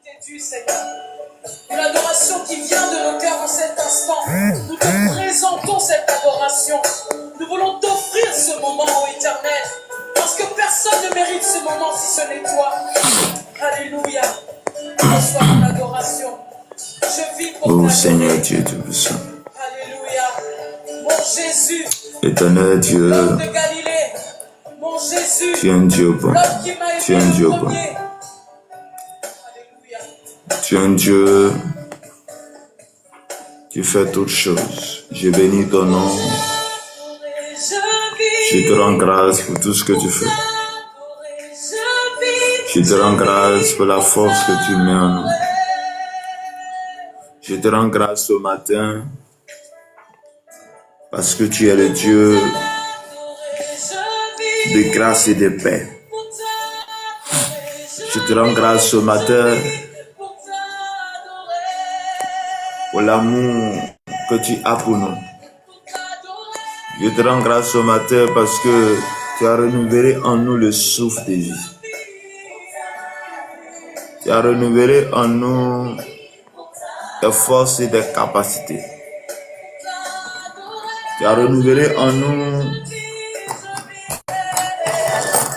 t'est due, Seigneur. Une adoration qui vient de nos cœurs en cet instant. Nous te présentons cette adoration. Nous voulons t'offrir ce moment, ô Éternel. Parce que personne ne mérite ce moment si ce n'est toi. Alléluia. Reçois mon adoration. Je vis pour Ô t'adorer. Seigneur Dieu Tout-Puissant, Alléluia. Mon Jésus, Éternel Dieu, l'homme de Galilée. Mon Jésus, tu es un Dieu bon, l'homme qui m'a tu es aimé un Dieu le bon, premier. Alléluia. tu es un Dieu qui fait toutes choses. Je bénis ton nom, je te rends grâce pour tout ce que tu fais. Je te rends grâce pour la force que tu mets en nous. Je te rends grâce ce matin parce que tu es le Dieu de grâce et de paix. Je te rends grâce ce matin pour l'amour que tu as pour nous. Je te rends grâce ce matin parce que tu as renouvelé en nous le souffle de vie. Tu as renouvelé en nous des forces et des capacités. Tu as renouvelé en nous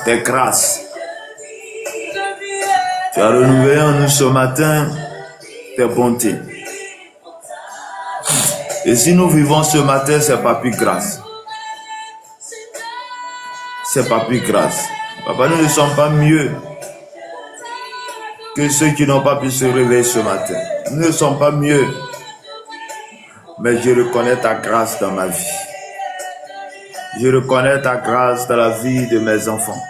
des grâces. Tu as renouvelé en nous ce matin tes bontés. Et si nous vivons ce matin, c'est pas plus grâce. C'est pas plus grâce. Papa, nous ne sommes pas mieux que ceux qui n'ont pas pu se réveiller ce matin. Nous ne sommes pas mieux. Mais je reconnais ta grâce dans ma vie. Je reconnais ta grâce dans la vie de mes enfants.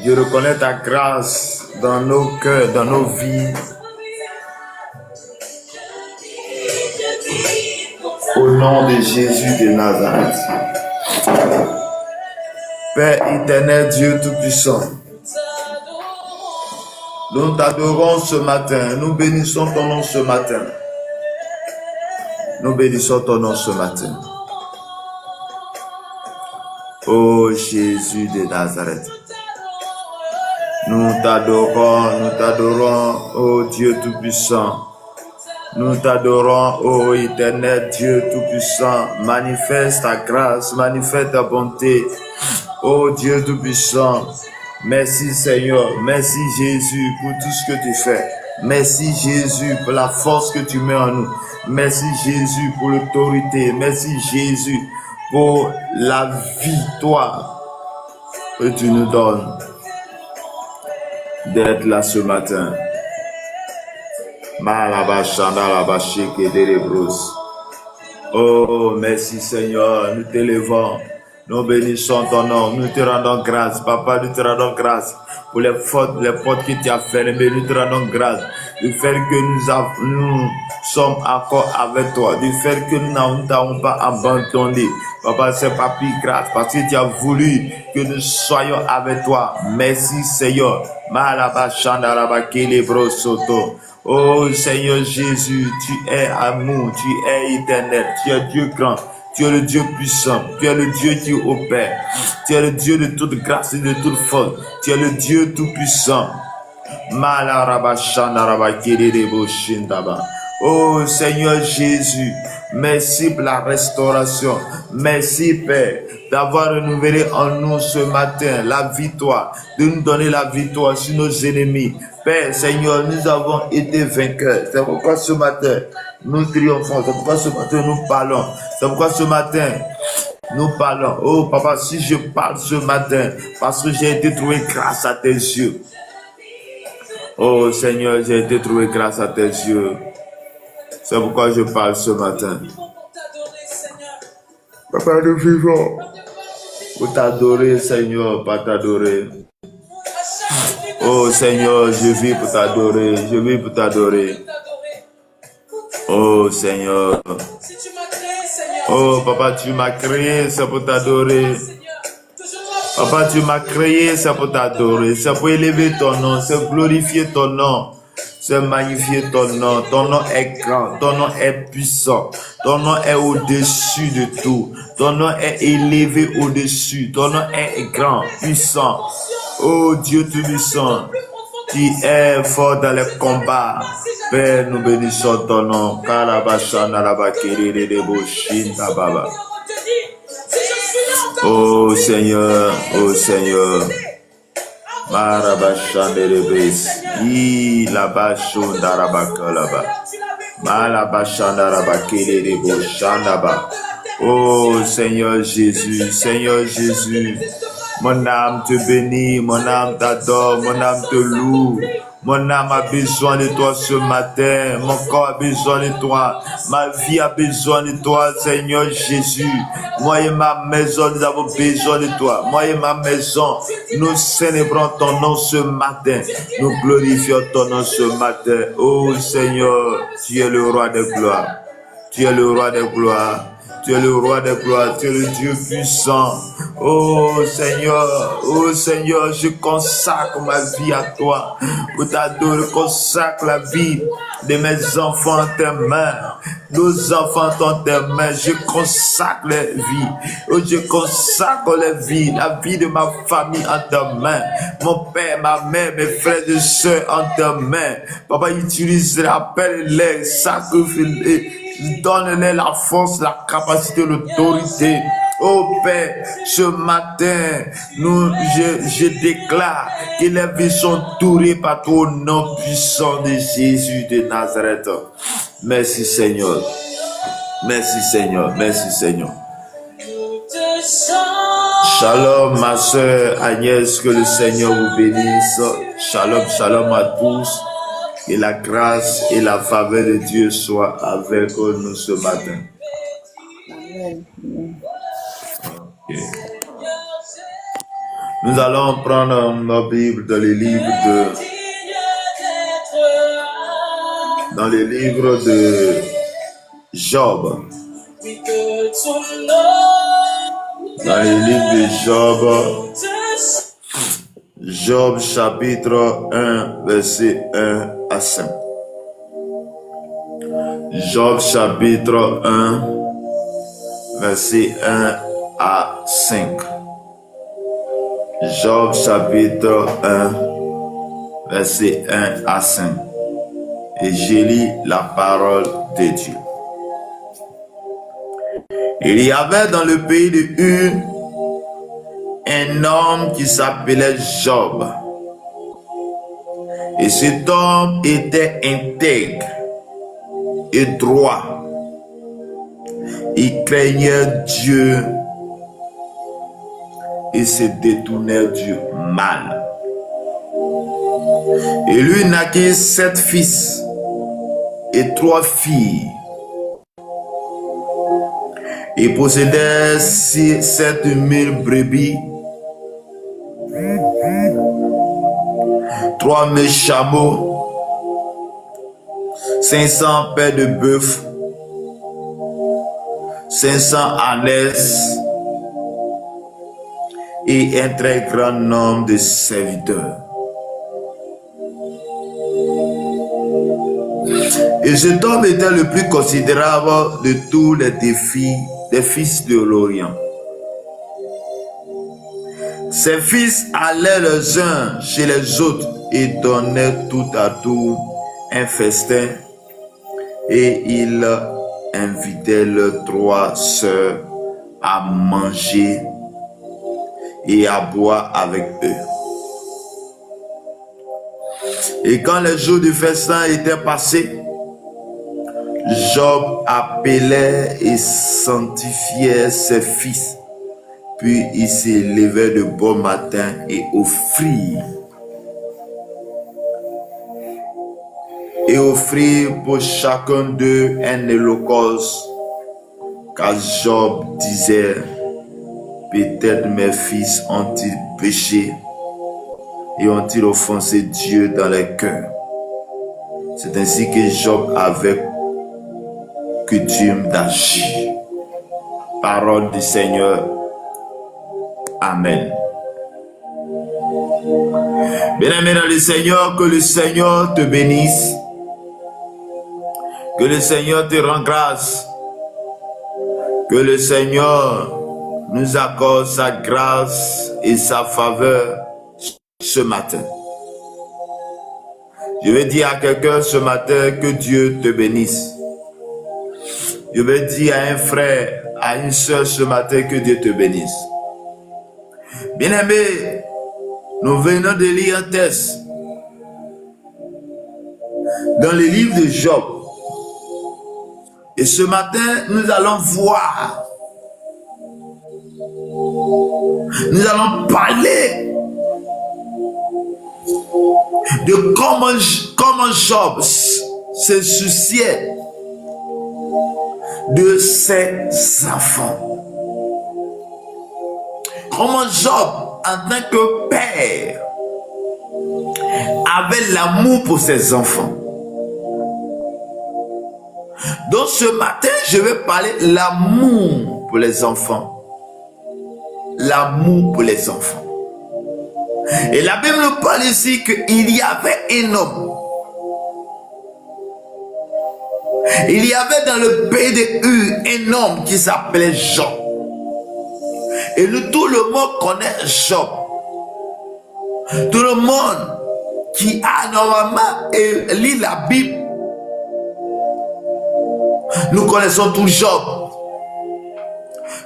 Je reconnais ta grâce dans nos cœurs, dans nos vies. Au nom de Jésus de Nazareth. Père éternel, Dieu Tout-Puissant, nous t'adorons ce matin, nous bénissons ton nom ce matin. Nous bénissons ton nom ce matin. Ô Jésus de Nazareth, nous t'adorons, ô Dieu Tout-Puissant. Nous t'adorons, ô éternel Dieu Tout-Puissant. Manifeste ta grâce, manifeste ta bonté. Ô Dieu Tout-Puissant, merci Seigneur, merci Jésus pour tout ce que tu fais. Merci Jésus pour la force que tu mets en nous. Merci Jésus pour l'autorité. Merci Jésus pour la victoire que tu nous donnes d'être là ce matin. Oh, merci Seigneur, nous t'élevons, nous bénissons ton nom, nous te rendons grâce, Papa, nous te rendons grâce pour les fautes, les portes que tu as fermées, nous te rendons grâce du fait que nous sommes encore avec toi, du fait que nous n'avons pas abandonné. Papa, c'est pas plus grâce parce que tu as voulu que nous soyons avec toi. Merci Seigneur. Oh Seigneur Jésus, tu es amour, tu es éternel, tu es Dieu grand, tu es le Dieu puissant, tu es le Dieu qui opère, tu es le Dieu de toute grâce et de toute force, tu es le Dieu tout puissant. Oh Seigneur Jésus, merci pour la restauration, merci Père d'avoir renouvelé en nous ce matin la victoire, de nous donner la victoire sur nos ennemis. Père, Seigneur, nous avons été vainqueurs. C'est pourquoi ce matin, nous triomphons. C'est pourquoi ce matin, nous parlons. C'est pourquoi ce matin, nous parlons. Oh, Papa, si je parle ce matin, parce que j'ai été trouvé grâce à tes yeux. Oh, Seigneur, j'ai été trouvé grâce à tes yeux. C'est pourquoi je parle ce matin. Papa, nous vivons pour t'adorer, Seigneur, pas t'adorer. Oh Seigneur, je vis pour t'adorer, je vis pour t'adorer. Oh Seigneur. Oh Papa, tu m'as créé, c'est pour t'adorer. Papa, tu m'as créé, c'est pour t'adorer. C'est pour élever ton nom, c'est glorifier ton nom. C'est magnifier ton nom. Ton nom est grand, ton nom est puissant. Ton nom est au-dessus de tout. Ton nom est élevé au-dessus. Ton nom est grand, puissant. Oh Dieu Tout-Puissant, qui est fort dans les combats. Père, nous bénissons ton nom. Oh Seigneur, oh Seigneur. Marabashanderebes, Ilabashundarabaka. Malabashandarabakirebo. Oh Seigneur Jésus, Seigneur Jésus, mon âme te bénit, mon âme t'adore, mon âme te loue. Mon âme a besoin de toi ce matin, mon corps a besoin de toi, ma vie a besoin de toi, Seigneur Jésus. Moi et ma maison, nous avons besoin de toi. Moi et ma maison, nous célébrons ton nom ce matin. Nous glorifions ton nom ce matin. Oh Seigneur, tu es le roi de gloire. Tu es le roi de gloire. Tu es le roi des gloires, tu es le Dieu puissant. Oh Seigneur, je consacre ma vie à toi. Pour t'adorer, je consacre la vie de mes enfants en tes mains. Nos enfants en tes mains, je consacre les vies. Oh, je consacre les vies, la vie de ma famille en tes mains. Mon père, ma mère, mes frères et sœurs en tes mains. Papa, utilise-les, appelle-les, sacrifie-les. Donne-les la force, la capacité, l'autorité. Oh Père, ce matin, je déclare que les vies sont tournées par ton nom puissant de Jésus de Nazareth. Merci Seigneur. Merci Seigneur. Merci Seigneur. Shalom ma soeur Agnès, que le Seigneur vous bénisse. Shalom, shalom à tous. Que la grâce et la faveur de Dieu soient avec nous ce matin. Amen. Okay. Nous allons prendre nos Bibles dans les livres de Job. Dans les livres de Job. Job chapitre 1, verset 1 à 5. Job chapitre 1, verset 1 à 5. Job chapitre 1, verset 1 à 5. Et je lis la parole de Dieu. Il y avait dans le pays de Ur un homme qui s'appelait Job. Et cet homme était intègre et droit. Il craignait Dieu et se détournait du mal. Et lui naquit 7 fils et 3 filles. Il possédait 7000 brebis, 3000 chameaux, 500 paires de bœufs, 500 ânesses et un très grand nombre de serviteurs. Et cet homme était le plus considérable de tous les des fils de l'Orient. Ses fils allaient les uns chez les autres et donnaient tout à tout un festin, et ils invitaient leurs 3 sœurs à manger et à boire avec eux. Et quand les jours du festin étaient passés, Job appelait et sanctifiait ses fils. Puis il se levait de bon matin et offrit pour chacun d'eux un holocauste. Car Job disait: peut-être mes fils ont-ils péché et ont-ils offensé Dieu dans les cœurs. C'est ainsi que Job avait coutume d'agir. Parole du Seigneur. Amen. Bien-aimé dans le Seigneur, que le Seigneur te bénisse. Que le Seigneur te rende grâce. Que le Seigneur nous accorde sa grâce et sa faveur ce matin. Je vais dire à quelqu'un ce matin que Dieu te bénisse. Je vais dire à un frère, à une soeur ce matin que Dieu te bénisse. Bien-aimés, nous venons de lire un texte dans le livre de Job. Et ce matin, nous allons voir, nous allons parler de comment Job se souciait de ses enfants. Comment Job, en tant que père, avait l'amour pour ses enfants. Donc ce matin, je vais parler de l'amour pour les enfants. L'amour pour les enfants. Et la Bible nous parle ici qu'il y avait un homme. Il y avait dans le pays de Ur un homme qui s'appelait Job. Et nous, tout le monde connaît Job. Tout le monde qui a normalement lit la Bible, nous connaissons tout Job.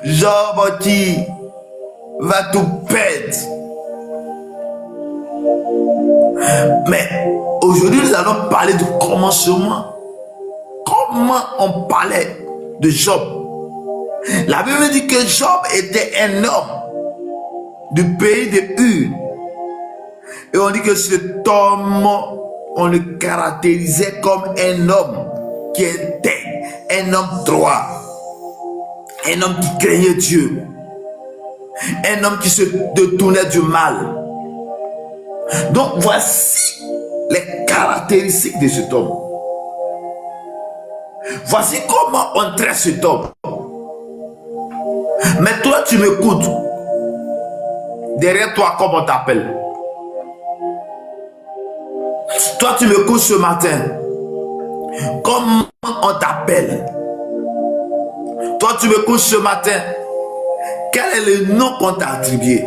Job qui va tout perdre. Mais aujourd'hui, nous allons parler du commencement. Comment on parlait de Job. La Bible dit que Job était un homme du pays de Ur. Et on dit que cet homme, on le caractérisait comme un homme qui était un homme droit, un homme qui craignait Dieu, un homme qui se détournait du mal. Donc voici les caractéristiques de cet homme. Voici comment on traite cet homme. Mais toi, tu m'écoutes. Derrière toi, comment on t'appelle? Toi, tu m'écoutes ce matin. Comment on t'appelle? Toi, tu m'écoutes ce matin. Quel est le nom qu'on t'a attribué?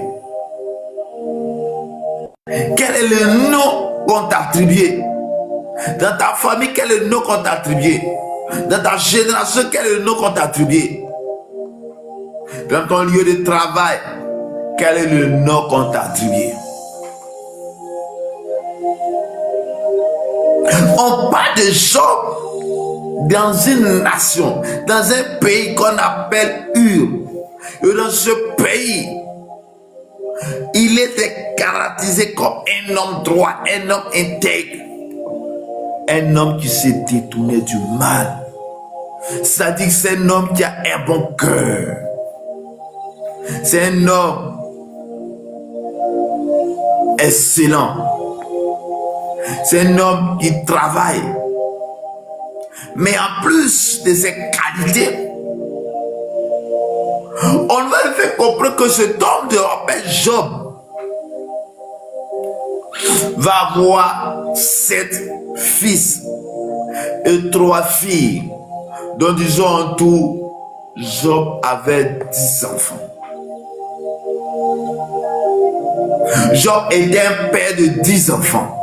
Quel est le nom qu'on t'a attribué? Dans ta famille, quel est le nom qu'on t'a attribué? Dans ta génération, quel est le nom qu'on t'a attribué? Dans ton lieu de travail, quel est le nom qu'on t'a attribué? On parle de Job dans une nation, dans un pays qu'on appelle Ur. Et dans ce pays, il était caractérisé comme un homme droit, un homme intègre, un homme qui s'est détourné du mal. C'est-à-dire que c'est un homme qui a un bon cœur. C'est un homme excellent. C'est un homme qui travaille. Mais en plus de ses qualités, on va lui faire comprendre que cet homme de rappel Job va avoir 7 fils et 3 filles. Donc disons en tout, Job avait 10 enfants. Job était un père de 10 enfants.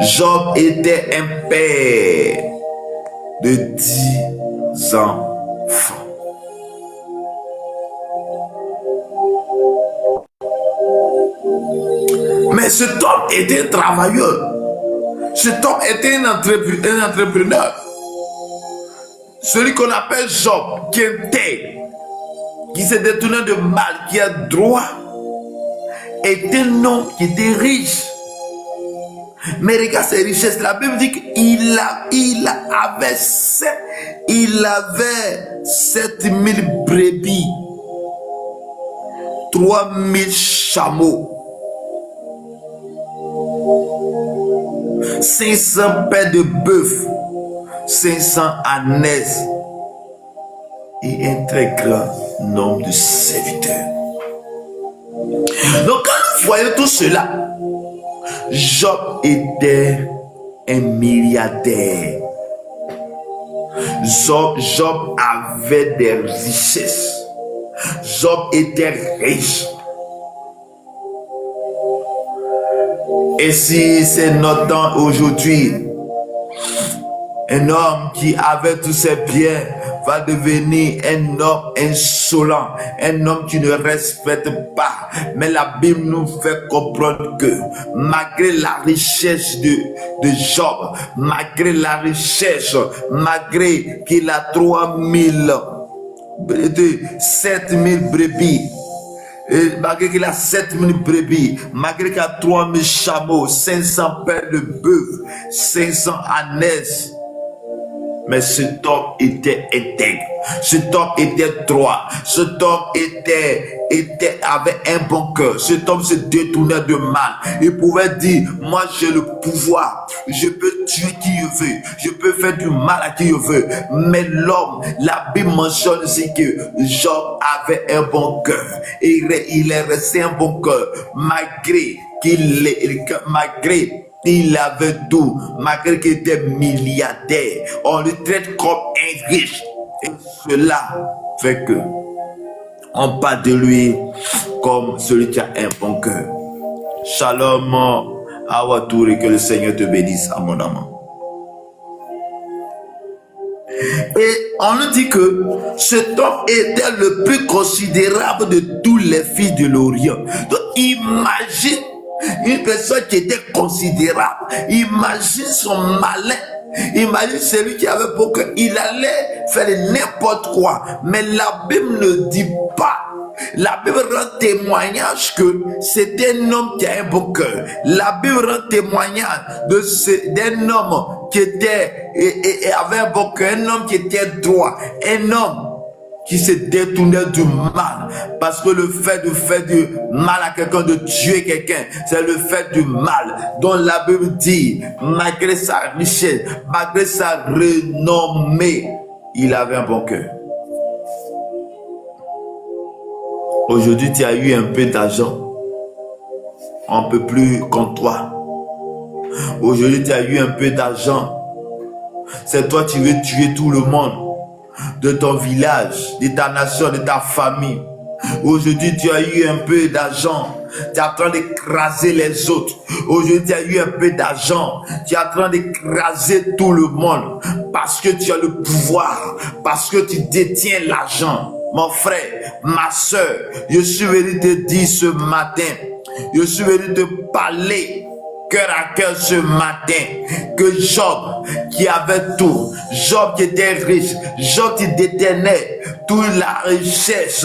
Job était un père de 10 enfants. Mais cet homme était un travailleur. Cet homme était un entrepreneur. Celui qu'on appelle Job, qui était, qui s'est détourné de mal, qui a droit, était un homme qui était riche. Mais regarde ses richesses. La Bible dit qu'il avait 7000 brebis, 3000 chameaux, 500 paires de bœuf, 500 ânesse et un très grand nombre de serviteurs. Donc quand nous voyons tout cela, Job était un milliardaire. Job avait des richesses. Job était riche. Et si c'est notre temps aujourd'hui, un homme qui avait tous ses biens va devenir un homme insolent, un homme qui ne respecte pas. Mais la Bible nous fait comprendre que malgré la richesse de Job, malgré la richesse, malgré qu'il a 7000 brebis, et malgré qu'il a 7000 brebis, malgré qu'il a 3000 chameaux, 500 paires de bœufs, 500 ânes, mais cet homme était intègre, cet homme était droit, cet homme avait un bon cœur, cet homme se détournait de mal. Il pouvait dire, moi j'ai le pouvoir, je peux tuer qui je veux, je peux faire du mal à qui je veux. Mais l'homme, la Bible mentionne ici que Job avait un bon cœur, et il est resté un bon cœur, malgré il avait tout, malgré qu'il était milliardaire. On le traite comme un riche. Et cela fait que on parle de lui comme celui qui a un bon cœur. Shalom à Watour et que le Seigneur te bénisse abondamment. Et on nous dit que cet homme était le plus considérable de tous les fils de l'Orient. Donc imagine une personne qui était considérable. Imagine son malin. Imagine celui qui avait pour que il allait faire n'importe quoi. Mais la Bible ne dit pas. La Bible rend témoignage que c'était un homme qui a un bon cœur. La Bible rend témoignage d'un homme qui était et avait un bon cœur, un homme qui était droit, un homme qui se détournait du mal. Parce que le fait de faire du mal à quelqu'un, de tuer quelqu'un, c'est le fait du mal. Donc la Bible dit, malgré sa richesse, malgré sa renommée, il avait un bon cœur. Aujourd'hui, tu as eu un peu d'argent. On ne peut plus contre toi. Aujourd'hui, tu as eu un peu d'argent. C'est toi qui veux tuer tout le monde. De ton village, de ta nation, de ta famille. Aujourd'hui, tu as eu un peu d'argent. Tu es en train d'écraser les autres. Aujourd'hui, tu as eu un peu d'argent. Tu es en train d'écraser tout le monde. Parce que tu as le pouvoir. Parce que tu détiens l'argent. Mon frère, ma soeur, je suis venu te dire ce matin. Je suis venu te parler cœur à cœur ce matin que Job qui avait tout, Job qui était riche, Job qui détenait toute la richesse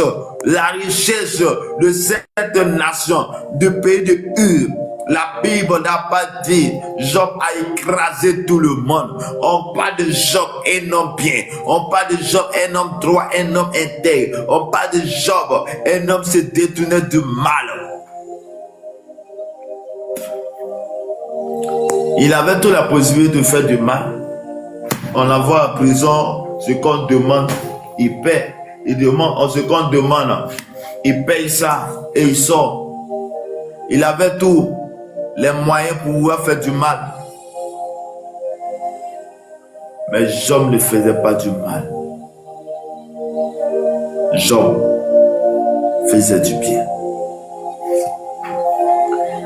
de cette nation, du pays de Ur. La Bible n'a pas dit Job a écrasé tout le monde. On parle de Job, un homme bien. On parle de Job, un homme droit, un homme intègre. On parle de Job, un homme se détournait du mal. Il avait toute la possibilité de faire du mal. On l'envoie en prison, ce qu'on demande, il paie. Il demande, ce qu'on demande, il paye ça et il sort. Il avait tous les moyens pour pouvoir faire du mal. Mais Job ne faisait pas du mal. Job faisait du bien.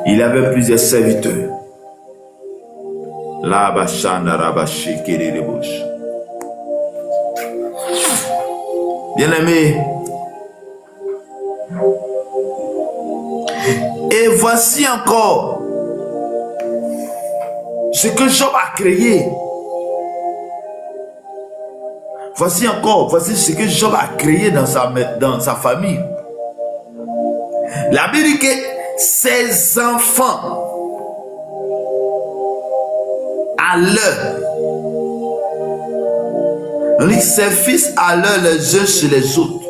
Il avait plusieurs serviteurs. Bien-aimé, et voici encore ce que Job a créé. Voici ce que Job a créé dans sa famille. La Bible dit que ses enfants à l'heure, ses fils à l'heure les uns sur les autres.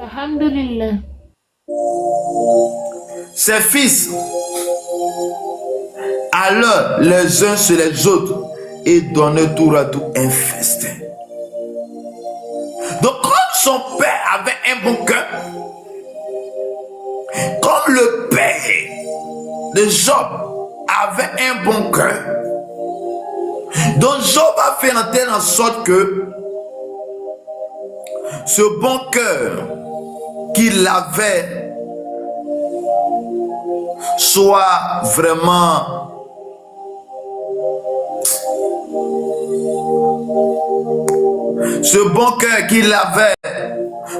Alhamdulillah. Ses fils à l'heure les uns sur les autres et donnaient tour à tout un festin. Donc comme son père avait un bon cœur, comme le père de Job avait un bon cœur, donc Job a fait en telle sorte que ce bon cœur qu'il avait soit vraiment ce bon cœur qu'il avait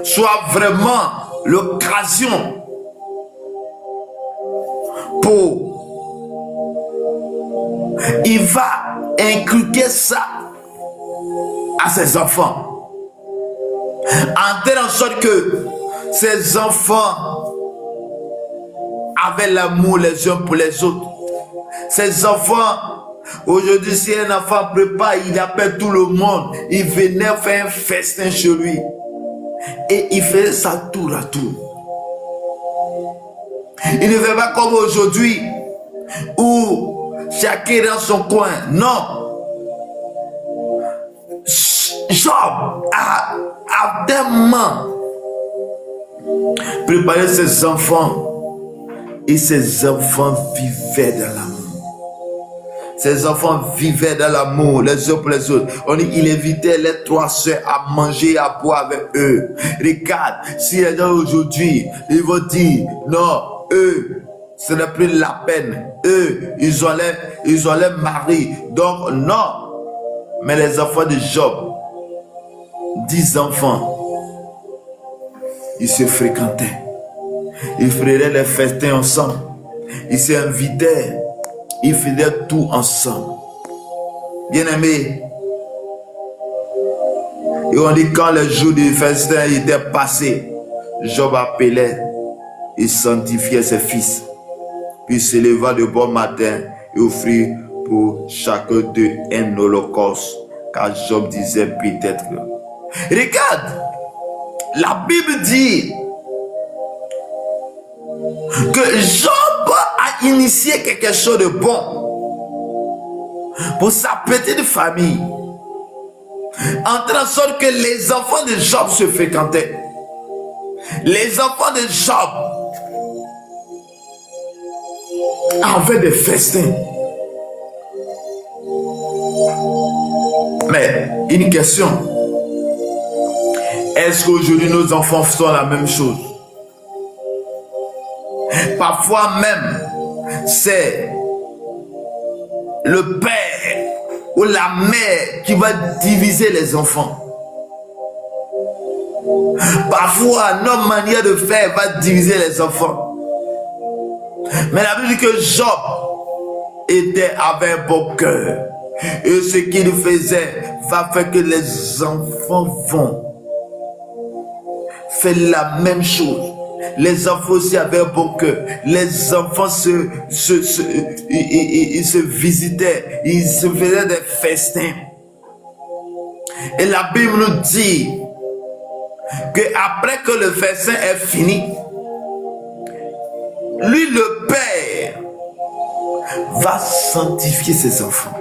soit vraiment l'occasion pour il va inculquer ça à ses enfants en telle sorte que ses enfants avaient l'amour les uns pour les autres. Ses enfants, aujourd'hui, si un enfant prépare, il appelle tout le monde, il venait faire un festin chez lui et il fait ça tour à tour. Il ne fait pas comme aujourd'hui où chacun est dans son coin. Non. Job a tellement préparé ses enfants et ses enfants vivaient dans l'amour. Ses enfants vivaient dans l'amour les uns pour les autres. On dit qu'il invitait les trois soeurs à manger et à boire avec eux. Regarde, si les gens aujourd'hui, ils vont dire non, eux, ce n'est plus la peine. Eux, ils ont les maris. Donc non. Mais les enfants de Job, 10 enfants, ils se fréquentaient. Ils faisaient les festins ensemble. Ils s'invitaient. Ils faisaient tout ensemble. Bien aimé. Et on dit quand le jour du festin était passé, Job appelait et sanctifiait ses fils. Puis il se leva de bon matin et offrit pour chacun d'eux un holocauste. Car Job disait peut-être que... Regarde, la Bible dit que Job a initié quelque chose de bon pour sa petite famille. En telle sorte que les enfants de Job se fréquentaient. Les enfants de Job avaient des festins. Mais une question. Est-ce qu'aujourd'hui nos enfants font la même chose? Parfois même, c'est le père ou la mère qui va diviser les enfants. Parfois, notre manière de faire va diviser les enfants. Mais la Bible dit que Job était avec un bon cœur. Et ce qu'il faisait va faire que les enfants vont faire la même chose. Les enfants aussi avaient un bon cœur. Les enfants ils se visitaient. Ils se faisaient des festins. Et la Bible nous dit que après que le festin est fini, lui le père va sanctifier ses enfants.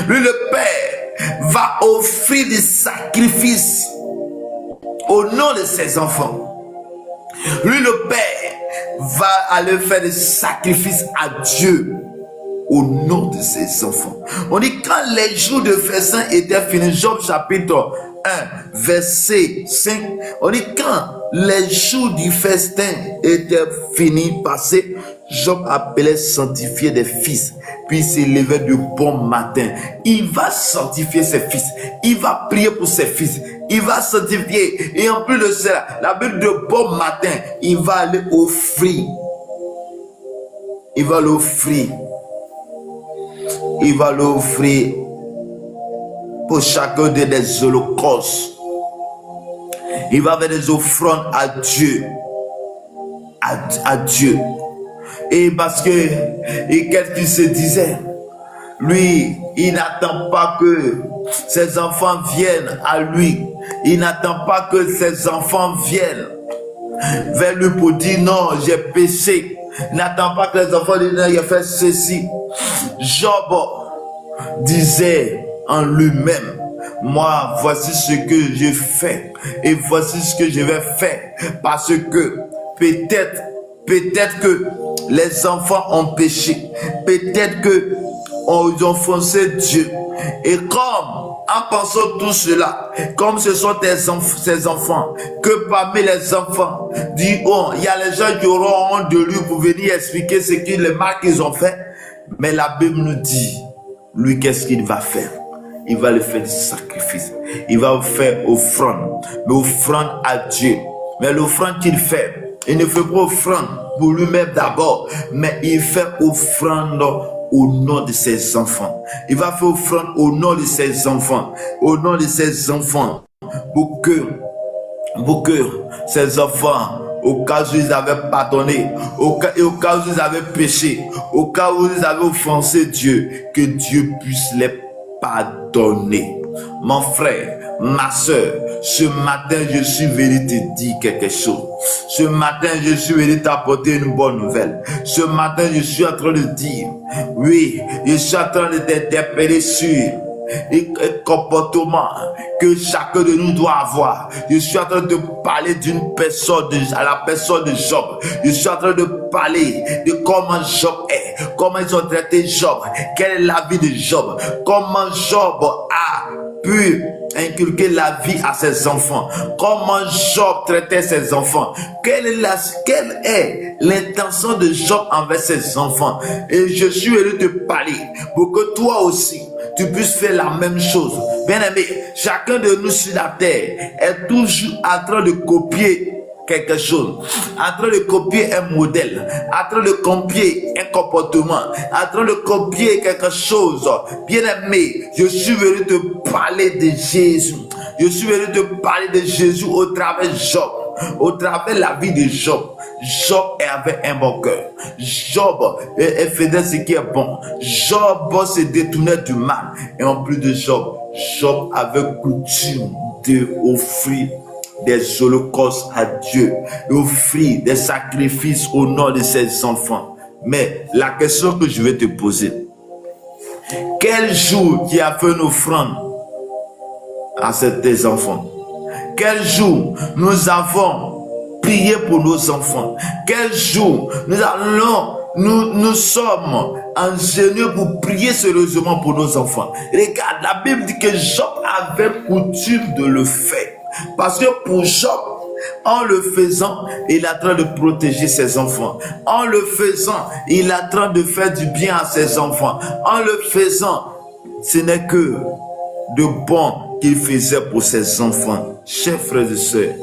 Lui le père va offrir des sacrifices au nom de ses enfants. Lui le père va aller faire des sacrifices à Dieu au nom de ses enfants. On dit quand les jours de festin étaient finis, Job chapitre 1 verset 5, on dit quand les jours du festin étaient finis, passés, Job appelait sanctifier des fils, puis il s'élevait de bon matin. Il va sanctifier ses fils, il va prier pour ses fils, il va sanctifier, et en plus de cela, la Bible de bon matin, il va aller offrir, il va l'offrir pour chacun des holocaustes. Il va faire des offrandes à Dieu. À Dieu. Et parce que, et qu'est-ce qu'il se disait? Lui, il n'attend pas que ses enfants viennent à lui. Il n'attend pas que ses enfants viennent vers lui pour dire non, j'ai péché. Il n'attend pas que les enfants disent non, il a fait ceci. Job disait en lui-même, moi, voici ce que j'ai fait et voici ce que je vais faire, parce que peut-être que les enfants ont péché, peut-être que ont offensé Dieu, et comme en pensant tout cela, comme ce sont ses enfants, que parmi les enfants, diront, il y a les gens qui auront honte de lui pour venir expliquer ce qu'ils, le mal qu'ils ont fait. Mais la Bible nous dit, lui, qu'est-ce qu'il va faire? Il va le faire du sacrifice. Il va faire offrande, l'offrande à Dieu. Mais l'offrande qu'il fait, il ne fait pas offrande pour lui-même d'abord, mais il fait offrande au nom de ses enfants. Il va faire offrande au nom de ses enfants. Au nom de ses enfants. Pour que ses enfants, au cas où ils avaient pardonné, au cas où ils avaient péché, au cas où ils avaient offensé Dieu, que Dieu puisse les pardonner. Mon frère, ma soeur, ce matin, je suis venu te dire quelque chose. Ce matin, je suis venu t'apporter une bonne nouvelle. Ce matin, je suis en train de dire, oui, je suis en train de t'interpeller sur un comportement que chacun de nous doit avoir. Je suis en train de parler d'une personne, à la personne de Job. Je suis en train de parler de comment Job est, comment ils ont traité Job, quelle est la vie de Job, comment Job a pu inculquer la vie à ses enfants, comment Job traitait ses enfants, quelle est l'intention de Job envers ses enfants. Et je suis venu te parler pour que toi aussi tu puisses faire la même chose. Bien aimé, chacun de nous sur la terre est toujours en train de copier quelque chose, en train de copier un modèle, en train de copier un comportement, en train de copier quelque chose. Bien aimé, je suis venu te parler de Jésus. Je suis venu te parler de Jésus au travers de Job, au travers de la vie de Job. Job avait un bon cœur. Job faisait ce qui est bon. Job se détournait du mal. Et en plus de Job, Job avait coutume d'offrir des holocaustes à Dieu, d'offrir des sacrifices au nom de ses enfants. Mais la question que je vais te poser, quel jour tu as fait une offrande à tes enfants? Quel jour nous avons prié pour nos enfants? Quel jour nous sommes en génie pour prier sérieusement pour nos enfants? Regarde, la Bible dit que Job avait coutume de le faire. Parce que pour Job, en le faisant, il est en train de protéger ses enfants. En le faisant, il est en train de faire du bien à ses enfants. En le faisant, ce n'est que de bon qu'il faisait pour ses enfants. Chers frères et sœurs,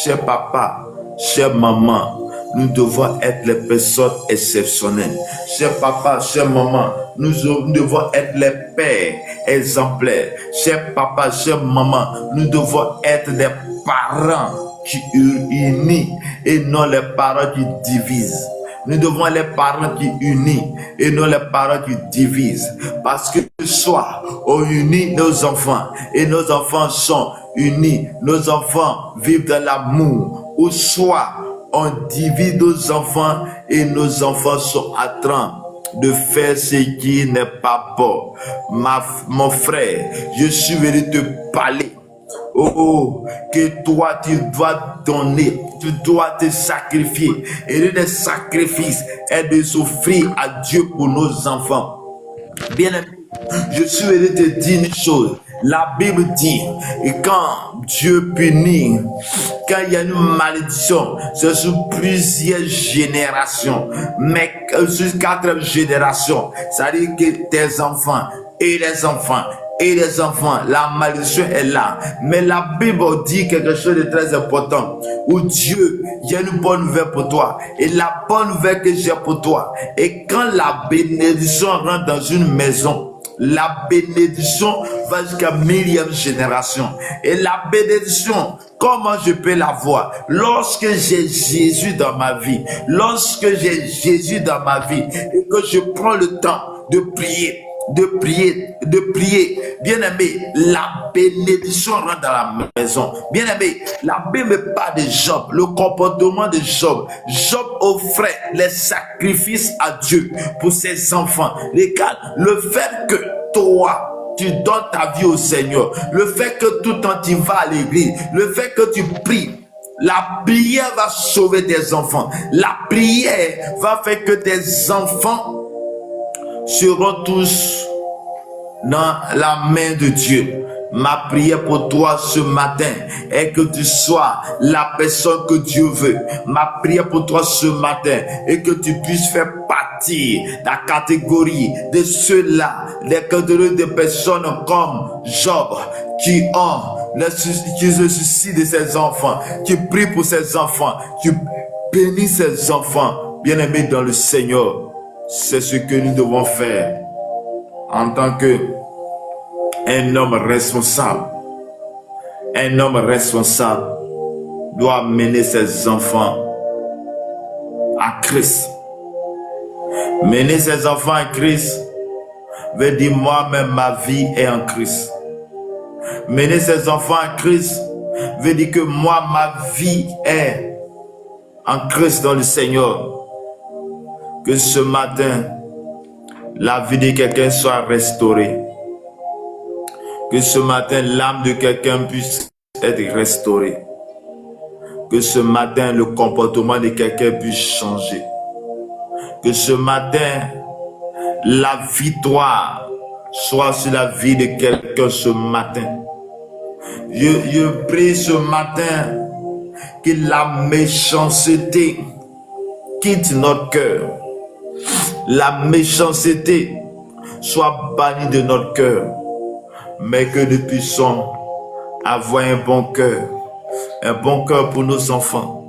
chers papas, chers mamans, nous devons être les personnes exceptionnelles. Chers papas, chers mamans, nous devons être les pères exemplaires. Chers papas, chers mamans, nous devons être des parents qui unissent et non les parents qui divisent. Nous devons être les parents qui unissent et non les parents qui divisent. Parce que soit on unit nos enfants et nos enfants sont unis, nos enfants vivent dans l'amour, ou soit on divise nos enfants et nos enfants sont en train de faire ce qui n'est pas bon. Mon frère, je suis venu te parler. Oh, que toi tu dois donner, tu dois te sacrifier. Et le sacrifice est de s'offrir à Dieu pour nos enfants. Bien aimé, je suis venu te dire une chose. La Bible dit, et quand Dieu punit, quand il y a une malédiction, c'est sur plusieurs générations, mais sur 4 générations, ça veut dire que tes enfants et les enfants et les enfants, la malédiction est là. Mais la Bible dit quelque chose de très important, où Dieu, il y a une bonne nouvelle pour toi. Et la bonne nouvelle que j'ai pour toi, et quand la bénédiction rentre dans une maison, la bénédiction va jusqu'à 1000e génération. Et la bénédiction, comment je peux la voir? Lorsque j'ai Jésus dans ma vie, lorsque j'ai Jésus dans ma vie, et que je prends le temps de prier, bien aimé, la bénédiction rentre dans la maison. Bien aimé, la Bible parle de Job, le comportement de Job. Job offrait les sacrifices à Dieu pour ses enfants. Regarde, le fait que toi, tu donnes ta vie au Seigneur, le fait que tout le temps tu vas à l'église, le fait que tu pries, la prière va sauver tes enfants. La prière va faire que tes enfants seront tous dans la main de Dieu. Ma prière pour toi ce matin est que tu sois la personne que Dieu veut. Ma prière pour toi ce matin est que tu puisses faire partie de la catégorie de ceux-là, des catégories de personnes comme Job qui se soucient de ses enfants, qui prient pour ses enfants, qui bénissent ses enfants. Bien-aimés dans le Seigneur, c'est ce que nous devons faire en tant qu'un homme responsable. Un homme responsable doit mener ses enfants à Christ. Mener ses enfants à Christ veut dire moi-même, ma vie est en Christ. Mener ses enfants à Christ veut dire que moi, ma vie est en Christ dans le Seigneur. Que ce matin, la vie de quelqu'un soit restaurée. Que ce matin, l'âme de quelqu'un puisse être restaurée. Que ce matin, le comportement de quelqu'un puisse changer. Que ce matin, la victoire soit sur la vie de quelqu'un ce matin. Je prie ce matin que la méchanceté quitte notre cœur. La méchanceté soit bannie de notre cœur. Mais que nous puissions avoir un bon cœur. Un bon cœur pour nos enfants.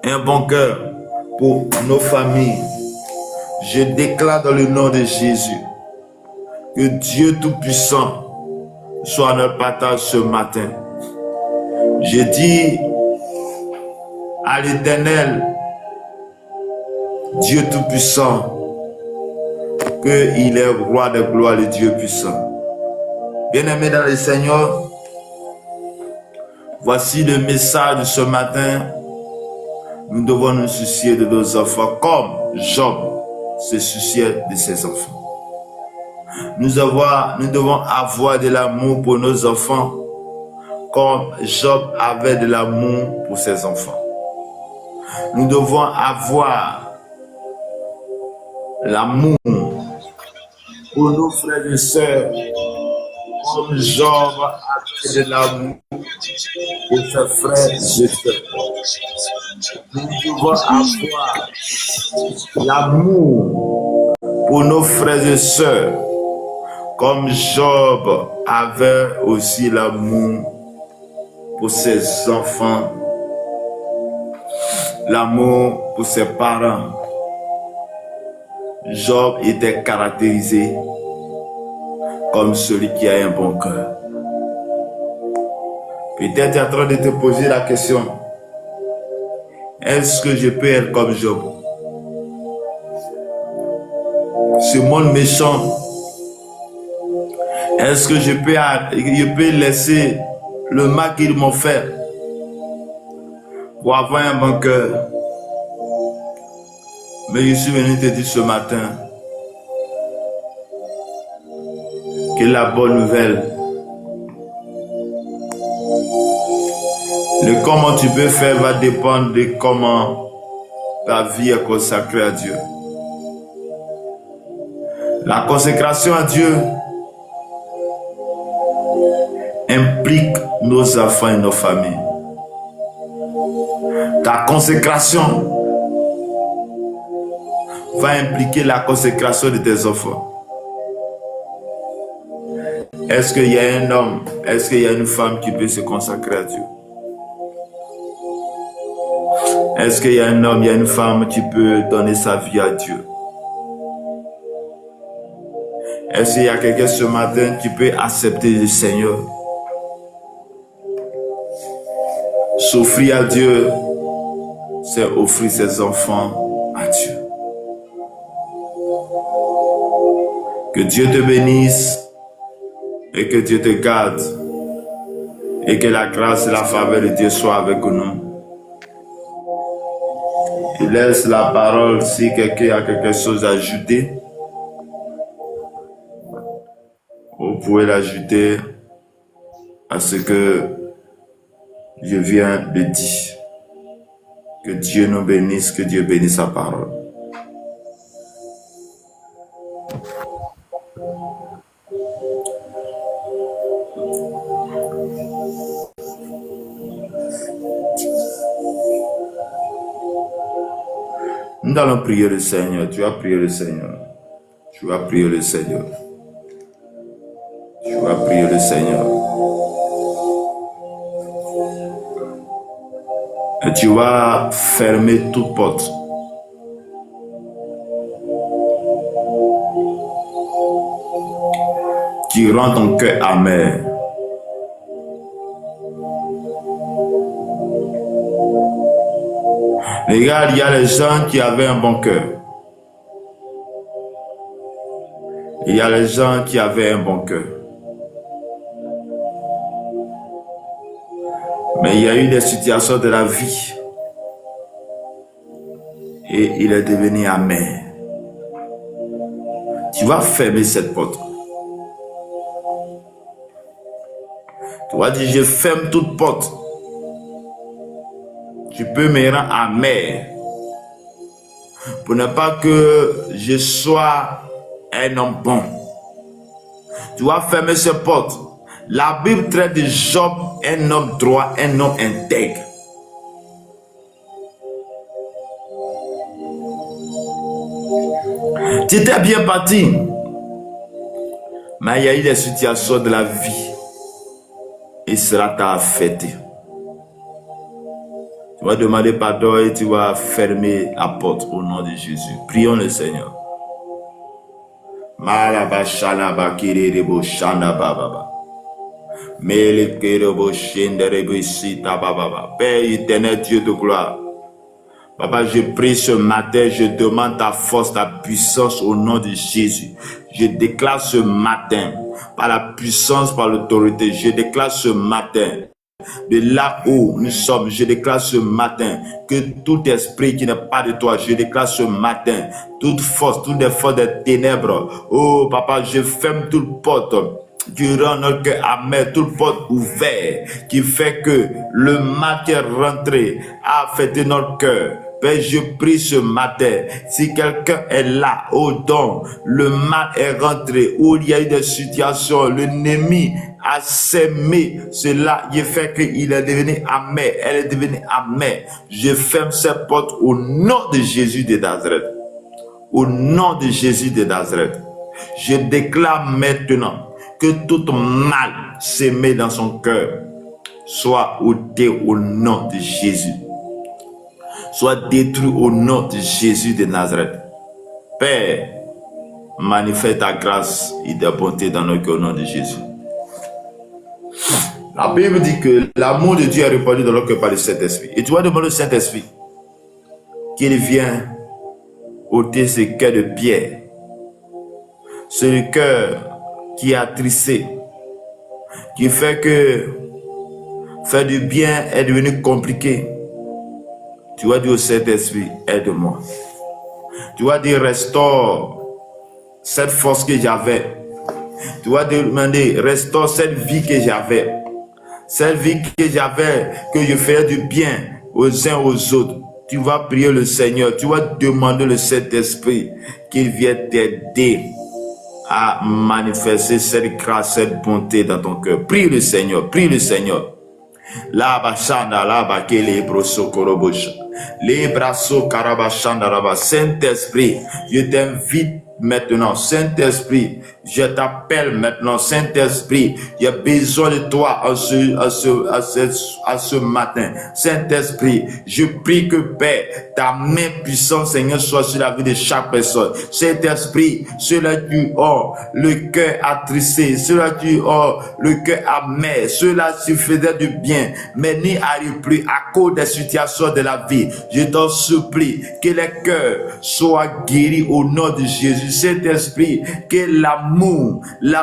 Un bon cœur pour nos familles. Je déclare dans le nom de Jésus que Dieu Tout-Puissant soit notre partage ce matin. Je dis à l'Éternel, Dieu Tout-Puissant, qu'il est roi de gloire, le Dieu puissant. Bien-aimés dans le Seigneur, voici le message de ce matin. Nous devons nous soucier de nos enfants comme Job se souciait de ses enfants. Nous devons avoir de l'amour pour nos enfants comme Job avait de l'amour pour ses enfants. Nous devons avoir l'amour pour nos frères et sœurs comme Job avait de l'amour pour ses frères et sœurs. Nous devons avoir l'amour pour nos frères et sœurs comme Job avait aussi l'amour pour ses enfants, l'amour pour ses parents. Job était caractérisé comme celui qui a un bon cœur. Peut-être tu es en train de te poser la question, est-ce que je peux être comme Job? Ce monde méchant, est-ce que je peux laisser le mal qu'ils m'ont fait pour avoir un bon cœur? Mais je suis venu te dire ce matin que la bonne nouvelle, le comment tu peux faire va dépendre de comment ta vie est consacrée à Dieu. La consécration à Dieu implique nos enfants et nos familles. Ta consécration va impliquer la consécration de tes enfants. Est-ce qu'il y a un homme, est-ce qu'il y a une femme qui peut se consacrer à Dieu? Est-ce qu'il y a un homme, il y a une femme qui peut donner sa vie à Dieu? Est-ce qu'il y a quelqu'un ce matin qui peut accepter le Seigneur? S'offrir à Dieu, c'est offrir ses enfants à Dieu. Que Dieu te bénisse et que Dieu te garde et que la grâce et la faveur de Dieu soient avec nous. Je laisse la parole si quelqu'un a quelque chose à ajouter. Vous pouvez l'ajouter à ce que je viens de dire. Que Dieu nous bénisse, que Dieu bénisse sa parole. Nous allons prier le Seigneur. Tu vas prier le Seigneur. Tu vas prier le Seigneur. Tu vas prier le Seigneur. Et tu vas fermer toute porte. Qui rend ton cœur amer. Regarde, il y a les gens qui avaient un bon cœur. Il y a les gens qui avaient un bon cœur. Mais il y a eu des situations de la vie. Et il est devenu amer. Tu vas fermer cette porte. Tu vas dire, je ferme toute porte. Tu peux me rendre amer. Pour ne pas que je sois un homme bon. Tu vas fermer cette porte. La Bible traite de Job, un homme droit, un homme intègre. Tu étais bien parti. Mais il y a eu des situations de la vie. Et cela t'a affecté. Tu vas demander pardon et tu vas fermer la porte au nom de Jésus. Prions le Seigneur. Père éternel, Dieu de gloire. Papa, je prie ce matin, je demande ta force, ta puissance au nom de Jésus. Je déclare ce matin, par la puissance, par l'autorité, je déclare ce matin, de là où nous sommes, je déclare ce matin que tout esprit qui n'est pas de toi, je déclare ce matin, toute force, toutes les forces des ténèbres. Oh papa, je ferme toute porte qui rend notre cœur amer, toute porte ouverte qui fait que le mal qui est rentré a affecté notre cœur. Père, je prie ce matin, si quelqu'un est là, au don, le mal est rentré, où il y a eu des situations, l'ennemi a sémé cela, il fait qu'il est devenu amer, elle est devenue amère. Je ferme cette porte au nom de Jésus de Nazareth. Au nom de Jésus de Nazareth. Je déclare maintenant que tout mal sémé dans son cœur soit ôté au nom de Jésus. Soit détruit au nom de Jésus de Nazareth. Père, manifeste ta grâce et ta bonté dans nos cœurs au nom de Jésus. La Bible dit que l'amour de Dieu est répandu dans notre cœur par le Saint-Esprit. Et tu vas demander au Saint-Esprit qu'il vienne ôter ce cœur de pierre. Ce cœur qui est attristé, qui fait que faire du bien est devenu compliqué. Tu vas dire au Saint-Esprit, aide-moi. Tu vas dire, restaure cette force que j'avais. Tu vas demander, restaure cette vie que j'avais. Cette vie que j'avais, que je faisais du bien aux uns aux autres. Tu vas prier le Seigneur. Tu vas demander le Saint-Esprit qu'il vienne t'aider à manifester cette grâce, cette bonté dans ton cœur. Prie le Seigneur, prie le Seigneur. La bachanda la bakele broso korobosha. Les brasso karabachanda raba. Saint-Esprit, je t'invite maintenant. Saint-Esprit, je t'appelle maintenant. Saint-Esprit, j'ai besoin de toi à ce matin. Saint-Esprit, je prie que Père, ta main puissante, Seigneur, soit sur la vie de chaque personne. Saint-Esprit, ceux-là qui ont le cœur attristé, ceux-là qui ont le cœur amer, ceux-là qui faisaient du bien, mais n'y arrivent plus à cause des situations de la vie. Je t'en supplie que les cœurs soient guéris au nom de Jésus. Saint-Esprit, que l'amour les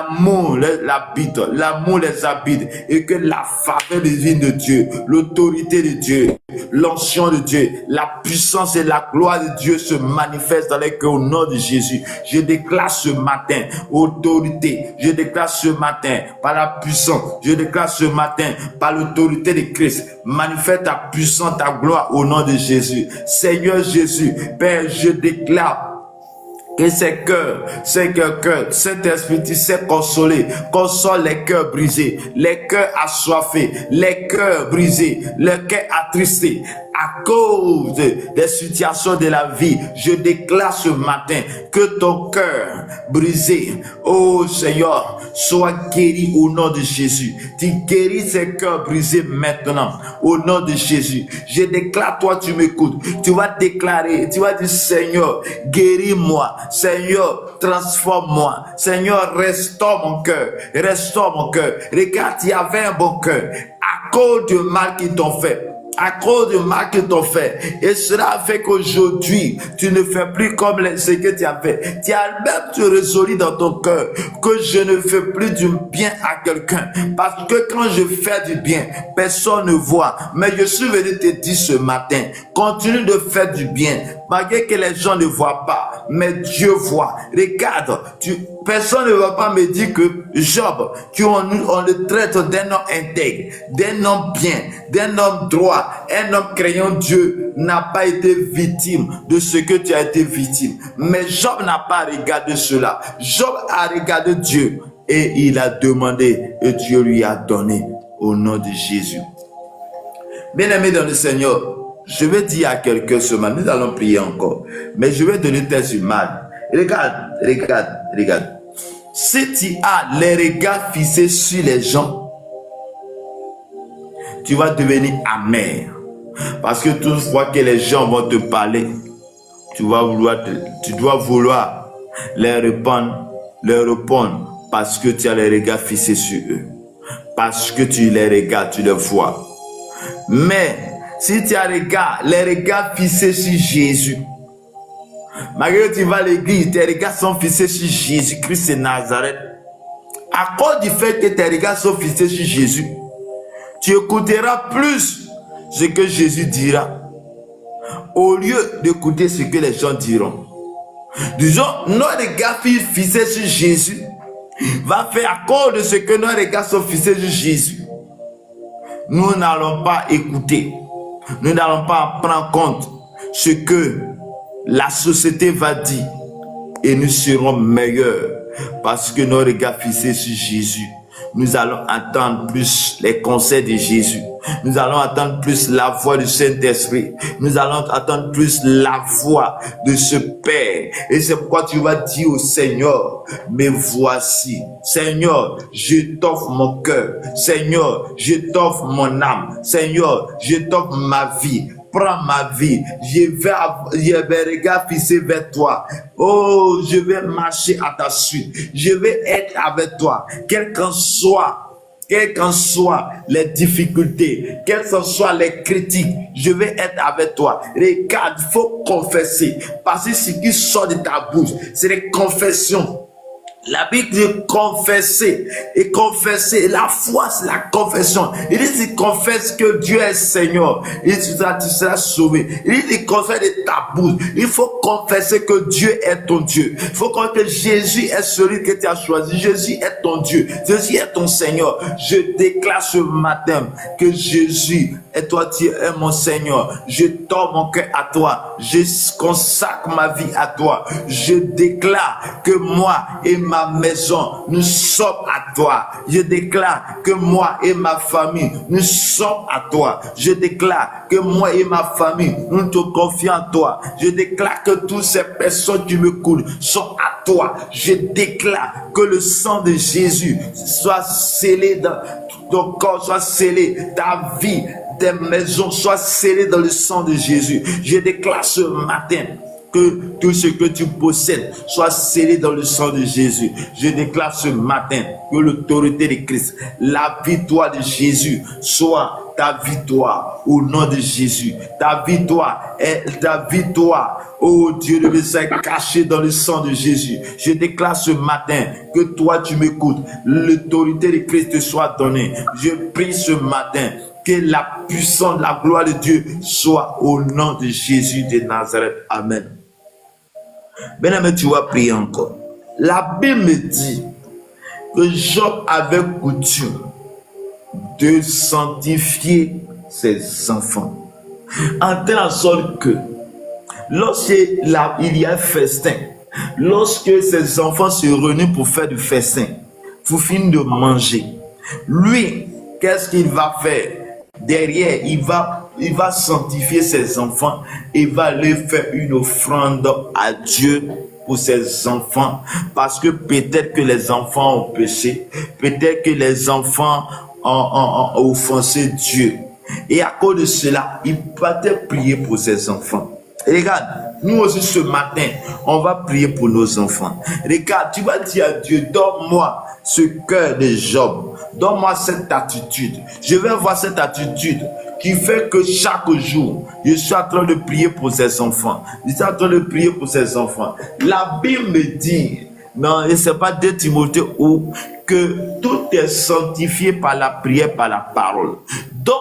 habite, l'amour les habite et que la faveur divine de Dieu, l'autorité de Dieu, l'onction de Dieu, la puissance et la gloire de Dieu se manifestent dans les cœurs au nom de Jésus. Je déclare ce matin autorité, je déclare ce matin par la puissance, je déclare ce matin par l'autorité de Christ, manifeste ta puissance, ta gloire au nom de Jésus. Seigneur Jésus, Père, je déclare que ces cœurs, cet esprit, tu sais consoler, console les cœurs brisés, les cœurs assoiffés, les cœurs brisés, les cœurs attristés. à cause des situations de la vie, je déclare ce matin que ton cœur brisé, oh Seigneur, soit guéri au nom de Jésus. Tu guéris ces cœurs brisés maintenant au nom de Jésus. Je déclare, toi tu m'écoutes, tu vas déclarer, tu vas dire Seigneur, guéris-moi, Seigneur, transforme-moi, Seigneur, restaure mon cœur, restaure mon cœur. Regarde, il y avait un bon cœur à cause du mal qu'ils t'ont fait. À cause du mal qu'ils t'ont fait. Et cela fait qu'aujourd'hui, tu ne fais plus comme ce que tu as fait. Tu as même te résolu dans ton cœur que je ne fais plus du bien à quelqu'un. Parce que quand je fais du bien, personne ne voit. Mais je suis venu te dire ce matin, continue de faire du bien. Malgré que les gens ne voient pas, mais Dieu voit. Regarde, personne ne va pas me dire que Job, on le traite d'un homme intègre, d'un homme bien, d'un homme droit, un homme craignant Dieu n'a pas été victime de ce que tu as été victime. Mais Job n'a pas regardé cela. Job a regardé Dieu et il a demandé et Dieu lui a donné au nom de Jésus. Bien-aimé dans le Seigneur, je vais dire à quelqu'un ce matin, nous allons prier encore, mais je vais donner tes images. Regarde. Si tu as les regards fixés sur les gens, tu vas devenir amer. Parce que toutefois que les gens vont te parler, tu dois vouloir leur répondre parce que tu as les regards fixés sur eux. Parce que tu les regardes, tu les vois. Mais si tu as les regards fixés sur Jésus, malgré que tu vas à l'église, tes regards sont fixés sur Jésus-Christ de Nazareth. À cause du fait que tes regards sont fixés sur Jésus, tu écouteras plus ce que Jésus dira au lieu d'écouter ce que les gens diront. Disons, nos regards fixés sur Jésus va faire à cause de ce que nos regards sont fixés sur Jésus. Nous n'allons pas écouter. Nous n'allons pas prendre compte ce que la société va dire et nous serons meilleurs parce que nos regards fixés sur Jésus. Nous allons entendre plus les conseils de Jésus. Nous allons entendre plus la voix du Saint-Esprit. Nous allons entendre plus la voix de ce Père. Et c'est pourquoi tu vas dire au Seigneur, mais voici, Seigneur, je t'offre mon cœur. Seigneur, je t'offre mon âme. Seigneur, je t'offre ma vie. Prends ma vie, je vais regarder fixé vers toi. Oh, je vais marcher à ta suite. Je vais être avec toi. Quelles qu'en soient les difficultés, quelles qu'en soient les critiques, je vais être avec toi. Regarde, il faut confesser. Parce que ce qui sort de ta bouche, c'est les confessions. La Bible dit confesser et confesser. La foi, c'est la confession. Il dit confesse que Dieu est Seigneur. Il dit tu seras sauvé. Il dit confesse de ta bouche. Il faut confesser que Dieu est ton Dieu. Il faut que Jésus est celui que tu as choisi. Jésus est ton Dieu. Jésus est ton Seigneur. Je déclare ce matin que Jésus est toi, tu es mon Seigneur. Je tends mon cœur à toi. Je consacre ma vie à toi. Je déclare que moi et ma maison, nous sommes à toi. Je déclare que moi et ma famille, nous sommes à toi. Je déclare que moi et ma famille, nous te confions à toi. Je déclare que toutes ces personnes qui me coulent sont à toi. Je déclare que le sang de Jésus soit scellé dans ton corps, soit scellé, ta vie, tes maisons soient scellées dans le sang de Jésus. Je déclare ce matin que tout ce que tu possèdes soit scellé dans le sang de Jésus. Je déclare ce matin que l'autorité de Christ, la victoire de Jésus soit ta victoire au nom de Jésus. Ta victoire est ta victoire. Oh Dieu de Messiah, caché dans le sang de Jésus. Je déclare ce matin que toi tu m'écoutes. L'autorité de Christ te soit donnée. Je prie ce matin que la puissance, la gloire de Dieu soit au nom de Jésus de Nazareth. Amen. Bien-aimé, tu vas prier encore. La Bible me dit que Job avait coutume de sanctifier ses enfants. En telle sorte que lorsqu'il y a un festin, lorsque ses enfants se réunissent pour faire du festin, pour finir de manger, lui, qu'est-ce qu'il va faire? Derrière, il va il va sanctifier ses enfants et va leur faire une offrande à Dieu pour ses enfants, parce que peut-être que les enfants ont péché, peut-être que les enfants ont offensé Dieu. Et à cause de cela, il partait prier pour ses enfants. Et regarde, nous aussi ce matin, on va prier pour nos enfants. Regarde, tu vas dire à Dieu, donne-moi ce cœur de Job, donne-moi cette attitude. Je vais avoir cette attitude qui fait que chaque jour, je suis en train de prier pour ses enfants. Je suis en train de prier pour ses enfants. La Bible me dit, non, et c'est pas 2 Timothée où, que tout est sanctifié par la prière, par la parole. Donc,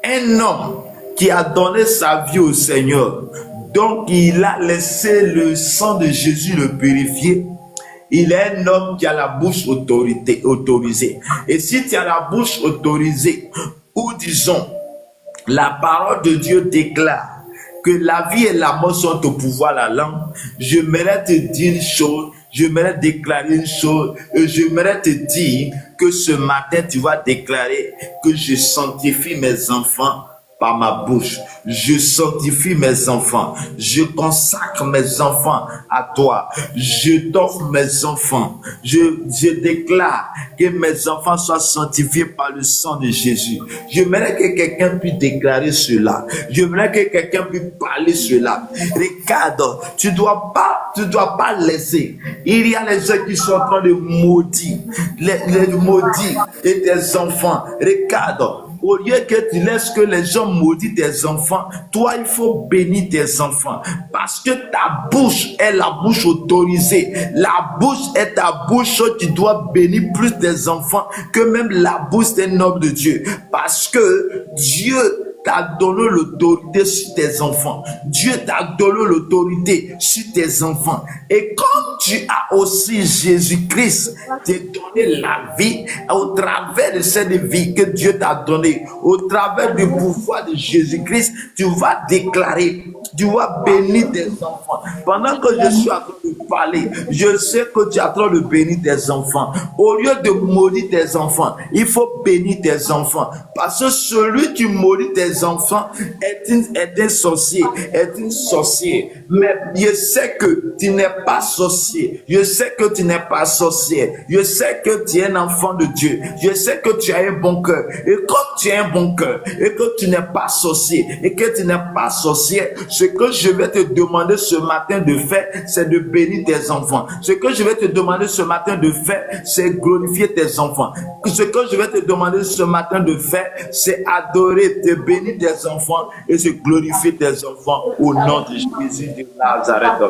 un homme qui a donné sa vie au Seigneur, donc il a laissé le sang de Jésus le purifier. Il est un homme qui a la bouche autorisée. Et si tu as la bouche autorisée, ou disons, la parole de Dieu déclare que la vie et la mort sont au pouvoir de la langue, j'aimerais te dire une chose, j'aimerais déclarer une chose, et j'aimerais te dire que ce matin tu vas déclarer que je sanctifie mes enfants par ma bouche. Je sanctifie mes enfants. Je consacre mes enfants à toi. Je t'offre mes enfants. Je déclare que mes enfants soient sanctifiés par le sang de Jésus. J'aimerais que quelqu'un puisse déclarer cela. J'aimerais que quelqu'un puisse parler cela. Regarde, tu dois pas laisser. Il y a les gens qui sont en train de maudire, les maudire et tes enfants. Regarde. Au lieu que tu laisses que les gens maudissent tes enfants, toi, il faut bénir tes enfants. Parce que ta bouche est la bouche autorisée. La bouche est ta bouche, tu dois bénir plus tes enfants que même la bouche d'un homme de Dieu. Parce que Dieu t'a donné l'autorité sur tes enfants. Dieu t'a donné l'autorité sur tes enfants. Et comme tu as aussi Jésus-Christ, t'a donné la vie au travers de cette vie que Dieu t'a donnée, au travers du pouvoir de Jésus-Christ, tu vas déclarer, tu vas bénir tes enfants. Pendant que je suis en train de parler, je sais que tu es en train de bénir tes enfants. Au lieu de maudire tes enfants, il faut bénir tes enfants. Parce que celui qui maudit tes enfants est un sorcier, est une sorcière. Mais je sais que tu n'es pas sorcier. Je sais que tu n'es pas sorcière. Je sais que tu es un enfant de Dieu. Je sais que tu as un bon cœur. Et comme tu as un bon cœur, et que tu n'es pas sorcier, et que tu n'es pas sorcière, ce que je vais te demander ce matin de faire, c'est de bénir tes enfants. Ce que je vais te demander ce matin de faire, c'est glorifier tes enfants. Ce que je vais te demander ce matin de faire, c'est adorer, te bénir tes enfants et se glorifier tes enfants au nom de Jésus de Nazareth.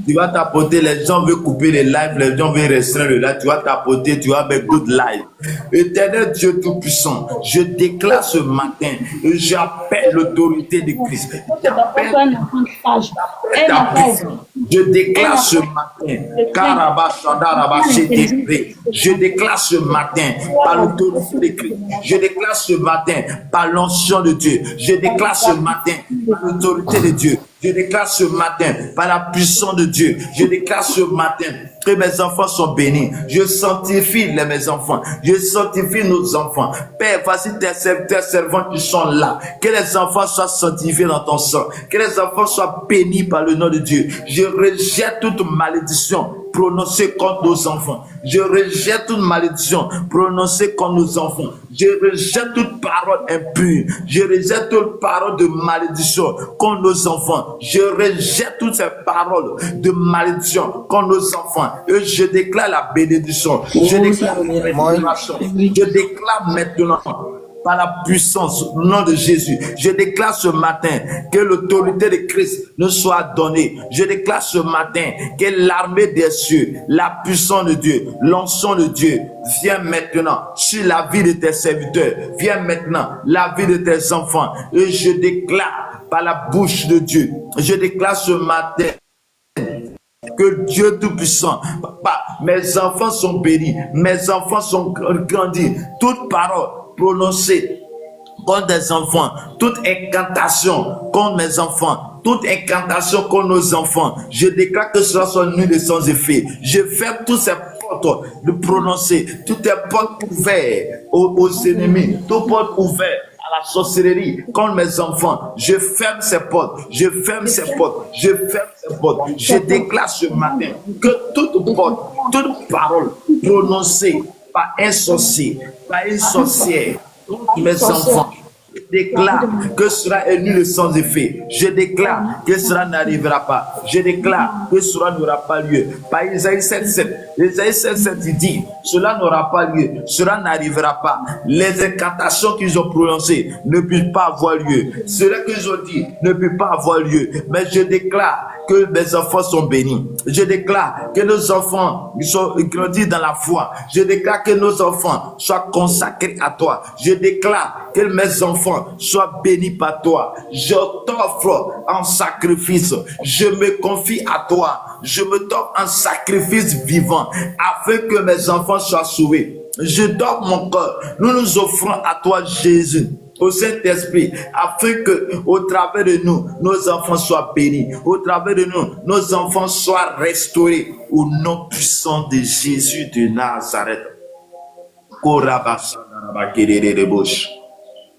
Tu vas tapoter, les gens veulent couper les lives, les gens veulent restreindre le live, tu vas tapoter, tu vas mettre good live. Éternel Dieu Tout-Puissant, je déclare ce matin, j'appelle l'autorité de Christ. Je déclare ce matin, je déclare ce matin par l'autorité de Christ. Je déclare ce matin par l'onction de Dieu. Je déclare ce matin par l'autorité de Dieu. Je déclare ce matin par la puissance de Dieu. Je déclare ce matin que mes enfants sont bénis. Je sanctifie mes enfants. Je sanctifie nos enfants. Père, voici tes servants qui sont là. Que les enfants soient sanctifiés dans ton sang. Que les enfants soient bénis par le nom de Dieu. Je rejette toute malédiction prononcée contre nos enfants. Je rejette toute malédiction prononcée contre nos enfants. Je rejette toute parole impure. Je rejette toute parole de malédiction contre nos enfants. Je rejette toutes ces paroles de malédiction contre nos enfants. Et je déclare la bénédiction. Je déclare la bénédiction. Je déclare maintenant par la puissance, au nom de Jésus. Je déclare ce matin que l'autorité de Christ nous soit donnée. Je déclare ce matin que l'armée des cieux, la puissance de Dieu, l'onction de Dieu, vient maintenant sur la vie de tes serviteurs. Viens maintenant la vie de tes enfants. Et je déclare par la bouche de Dieu, je déclare ce matin que Dieu Tout-Puissant, papa, mes enfants sont bénis, mes enfants sont grandis. Toute parole prononcée contre des enfants, toute incantation contre mes enfants, toute incantation contre nos enfants, je déclare que cela soit nul et sans effet. Je ferme toutes ces portes de prononcer, toutes les portes ouvertes aux ennemis, toutes portes ouvertes à la sorcellerie contre mes enfants. Je ferme ces portes, je ferme ces portes, je ferme ces portes. Je déclare ce matin que toute porte, toute parole prononcée par un sorcier, par une sorcière, contre mes enfants, je déclare que cela est nul sans effet. Je déclare que cela n'arrivera pas. Je déclare que cela n'aura pas lieu. Par Isaïe 7,7. Isaïe 7,7, il dit, cela n'aura pas lieu. Cela n'arrivera pas. Les incantations qu'ils ont prononcées ne peuvent pas avoir lieu. Cela qu'ils ont dit ne peut pas avoir lieu. Mais je déclare que mes enfants sont bénis. Je déclare que nos enfants sont grandis dans la foi. Je déclare que nos enfants soient consacrés à toi. Je déclare que mes enfants soient bénis par toi. Je t'offre en sacrifice. Je me confie à toi. Je me t'offre en sacrifice vivant afin que mes enfants soient sauvés. Je donne mon cœur. Nous nous offrons à toi, Jésus, au Saint-Esprit, afin que, au travers de nous, nos enfants soient bénis. Au travers de nous, nos enfants soient restaurés. Au nom puissant de Jésus de Nazareth.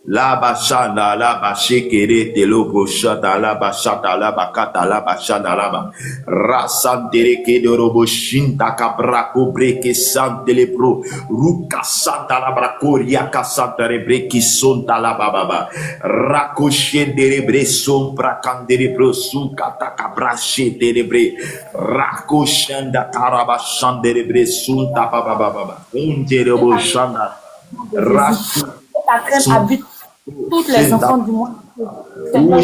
La bashanda la bashekere de lo boshata la bashata la bakata la bashanda la ba rasandere ke de roboshinta kabrako breke santele pro ruka santa la brakoria kasanta rebreki sonta la baba rakoshendere bre son prakandere pro suka takabrache derebre rakoshenda karabashandere bre sunta baba ondere boshanda rasu ta crème habite toutes les enfants du monde. Seigneur,